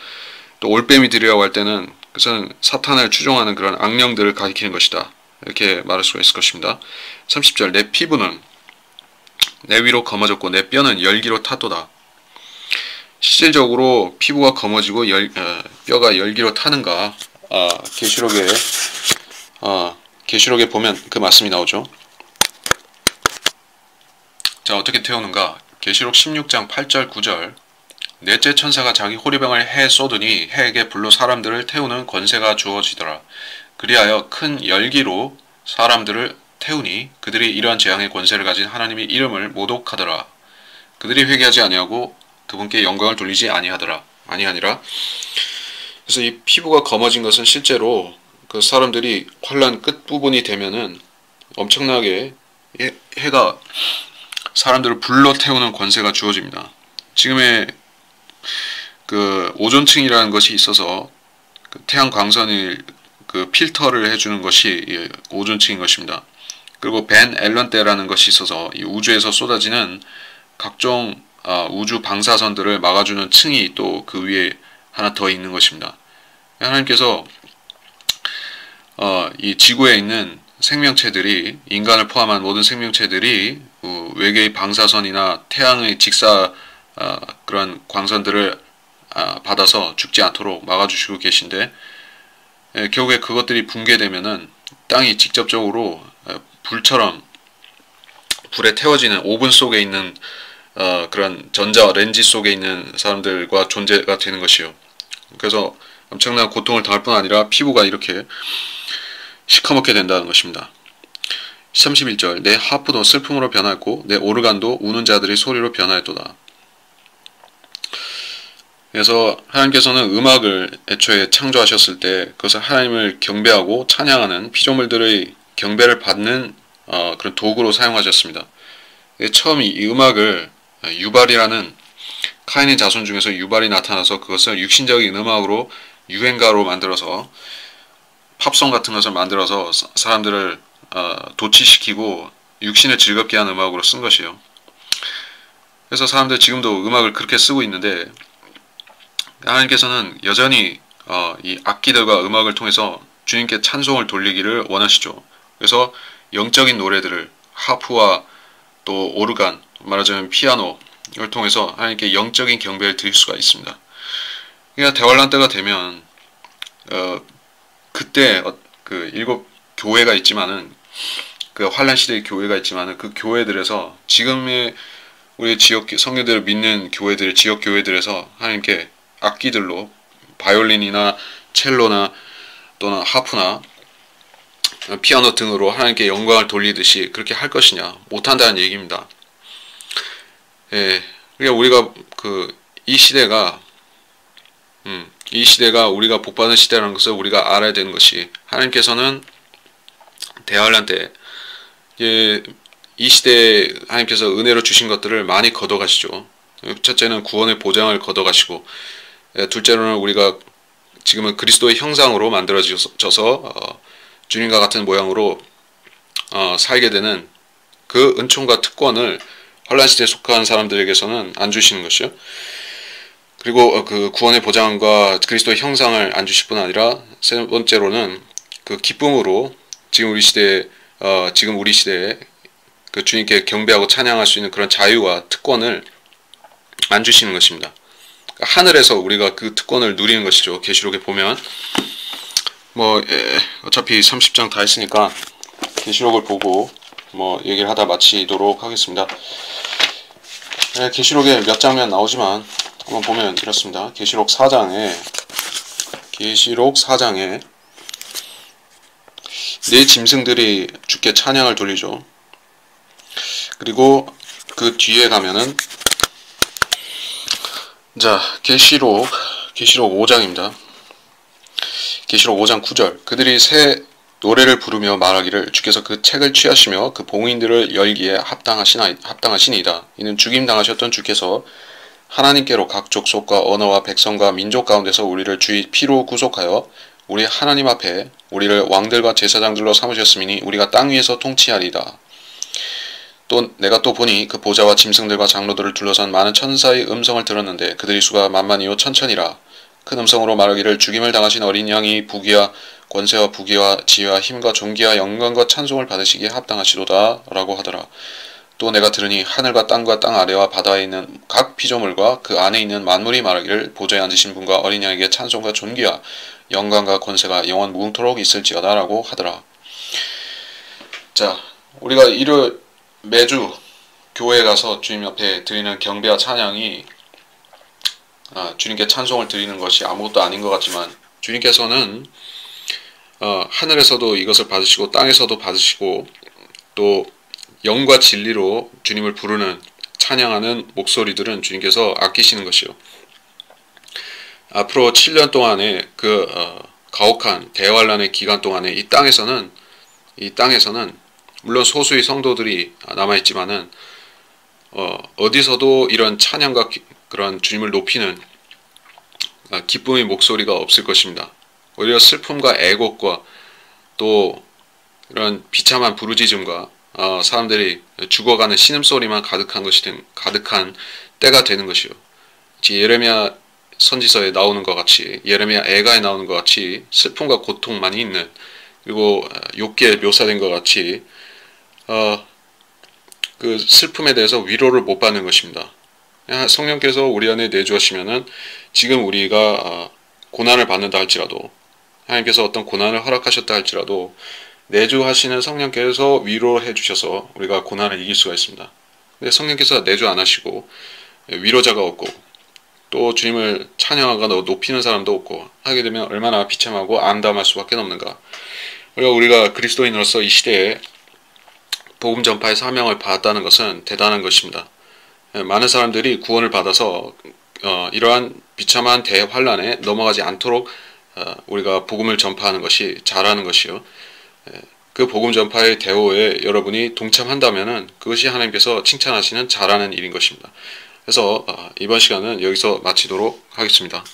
또 올빼미들이라고 할 때는 그것은 사탄을 추종하는 그런 악령들을 가리키는 것이다. 이렇게 말할 수가 있을 것입니다. 30절, 내 피부는 내 위로 검어졌고 내 뼈는 열기로 타도다. 실질적으로 피부가 검어지고 뼈가 열기로 타는가? 계시록에 보면 그 말씀이 나오죠. 자, 어떻게 태우는가? 계시록 16장 8절 9절, 넷째 천사가 자기 호리병을 해에 쏟으니 해에게 불로 사람들을 태우는 권세가 주어지더라. 그리하여 큰 열기로 사람들을 태우니 그들이 이러한 재앙의 권세를 가진 하나님의 이름을 모독하더라. 그들이 회개하지 아니하고 그분께 영광을 돌리지 아니하니라. 그래서 이 피부가 검어진 것은 실제로 그 사람들이 환란 끝부분이 되면은 엄청나게 해가 사람들을 불러 태우는 권세가 주어집니다. 지금의 그 오존층이라는 것이 있어서 그 태양 광선을 그 필터를 해주는 것이 오존층인 것입니다. 그리고 벤 앨런 때라는 것이 있어서 이 우주에서 쏟아지는 각종 우주 방사선들을 막아주는 층이 또 그 위에 하나 더 있는 것입니다. 하나님께서 이 지구에 있는 생명체들이, 인간을 포함한 모든 생명체들이 외계의 방사선이나 태양의 직사 그런 광선들을 받아서 죽지 않도록 막아주시고 계신데, 결국에 그것들이 붕괴되면은 땅이 직접적으로 불처럼 불에 태워지는 오븐 속에 있는 그런 전자 렌지 속에 있는 사람들과 존재가 되는 것이요. 그래서 엄청난 고통을 당할 뿐 아니라 피부가 이렇게 시커멓게 된다는 것입니다. 31절 내 하프도 슬픔으로 변하였고 내 오르간도 우는 자들의 소리로 변하였도다. 그래서 하나님께서는 음악을 애초에 창조하셨을 때 그것을 하나님을 경배하고 찬양하는 피조물들의 경배를 받는 그런 도구로 사용하셨습니다. 처음 이 음악을 유발이라는 카인의 자손 중에서 유발이 나타나서 그것을 육신적인 음악으로 유행가로 만들어서 팝송 같은 것을 만들어서 사람들을 도취시키고 육신을 즐겁게 하는 음악으로 쓴 것이에요. 그래서 사람들 지금도 음악을 그렇게 쓰고 있는데, 하나님께서는 여전히 이 악기들과 음악을 통해서 주님께 찬송을 돌리기를 원하시죠. 그래서 영적인 노래들을 하프와 또 오르간, 말하자면 피아노를 통해서 하나님께 영적인 경배를 드릴 수가 있습니다. 그러니까 대환란 때가 되면 그때 그 일곱 교회가 있지만은, 그 환란 시대의 교회가 있지만은 그 교회들에서 지금의 우리 지역 성도들을 믿는 교회들, 지역 교회들에서 하나님께 악기들로 바이올린이나 첼로나 또는 하프나 피아노 등으로 하나님께 영광을 돌리듯이 그렇게 할 것이냐? 못한다는 얘기입니다. 예, 그러니까 우리가 이 시대가 우리가 복받은 시대라는 것을 우리가 알아야 되는 것이, 하나님께서는 대환란 때 이 시대에 하나님께서 은혜로 주신 것들을 많이 걷어가시죠. 첫째는 구원의 보장을 걷어가시고, 둘째로는 우리가 지금은 그리스도의 형상으로 만들어져서 주님과 같은 모양으로 살게 되는 그 은총과 특권을 환란 시대에 속한 사람들에게서는 안 주시는 것이요. 그리고 그 구원의 보장과 그리스도의 형상을 안 주실 뿐 아니라 세 번째로는 그 기쁨으로 지금 우리 시대에 그 주님께 경배하고 찬양할 수 있는 그런 자유와 특권을 안 주시는 것입니다. 하늘에서 우리가 그 특권을 누리는 것이죠. 계시록에 보면 어차피 30장 다 했으니까 계시록을 보고 얘기를 하다 마치도록 하겠습니다. 계시록에 몇 장면 나오지만 한번 보면 이렇습니다. 계시록 4장에 네 짐승들이 주께 찬양을 돌리죠. 그리고 그 뒤에 가면은 자, 계시록 5장입니다. 계시록 5장 9절 그들이 새 노래를 부르며 말하기를 주께서 그 책을 취하시며 그 봉인들을 열기에 합당하시니이다. 이는 죽임당하셨던 주께서 하나님께로 각 족속과 언어와 백성과 민족 가운데서 우리를 주의 피로 구속하여 우리 하나님 앞에 우리를 왕들과 제사장들로 삼으셨으니 우리가 땅 위에서 통치하리이다. 또 내가 또 보니 그 보좌와 짐승들과 장로들을 둘러싼 많은 천사의 음성을 들었는데 그들의 수가 만만이요 천천이라. 큰 음성으로 말하기를 죽임을 당하신 어린 양이 부귀와 권세와 부귀와 지혜와 힘과 존귀와 영광과 찬송을 받으시기에 합당하시도다 라고 하더라. 또 내가 들으니 하늘과 땅과 땅 아래와 바다에 있는 각 피조물과 그 안에 있는 만물이 말하기를 보좌에 앉으신 분과 어린 양에게 찬송과 존귀와 영광과 권세가 영원 무궁토록 있을지어다 라고 하더라. 자, 우리가 매주 교회에 가서 주님 앞에 드리는 경배와 찬양이 주님께 찬송을 드리는 것이 아무것도 아닌 것 같지만, 주님께서는 하늘에서도 이것을 받으시고 땅에서도 받으시고 또 영과 진리로 주님을 부르는 찬양하는 목소리들은 주님께서 아끼시는 것이요. 앞으로 7년 동안의 그 가혹한 대환란의 기간 동안에 이 땅에서는 물론 소수의 성도들이 남아있지만은 어디서도 이런 찬양과 그런 주님을 높이는 기쁨의 목소리가 없을 것입니다. 오히려 슬픔과 애곡과 또 이런 비참한 부르짖음과 사람들이 죽어가는 신음소리만 가득한 때가 되는 것이요. 예레미야 선지서에 나오는 것 같이, 예레미야 애가에 나오는 것 같이 슬픔과 고통만이 있는, 그리고 욥기에 묘사된 것 같이 그 슬픔에 대해서 위로를 못 받는 것입니다. 성령께서 우리 안에 내주하시면은 지금 우리가 고난을 받는다 할지라도, 하나님께서 어떤 고난을 허락하셨다 할지라도 내주하시는 성령께서 위로해 주셔서 우리가 고난을 이길 수가 있습니다. 근데 성령께서 내주 안 하시고 위로자가 없고 또 주님을 찬양하거나 높이는 사람도 없고 하게 되면 얼마나 비참하고 암담할 수밖에 없는가. 우리가 그리스도인으로서 이 시대에 복음 전파의 사명을 받았다는 것은 대단한 것입니다. 많은 사람들이 구원을 받아서 이러한 비참한 대환란에 넘어가지 않도록 우리가 복음을 전파하는 것이 잘하는 것이요. 그 복음 전파의 대오에 여러분이 동참한다면은 그것이 하나님께서 칭찬하시는 잘하는 일인 것입니다. 그래서 이번 시간은 여기서 마치도록 하겠습니다.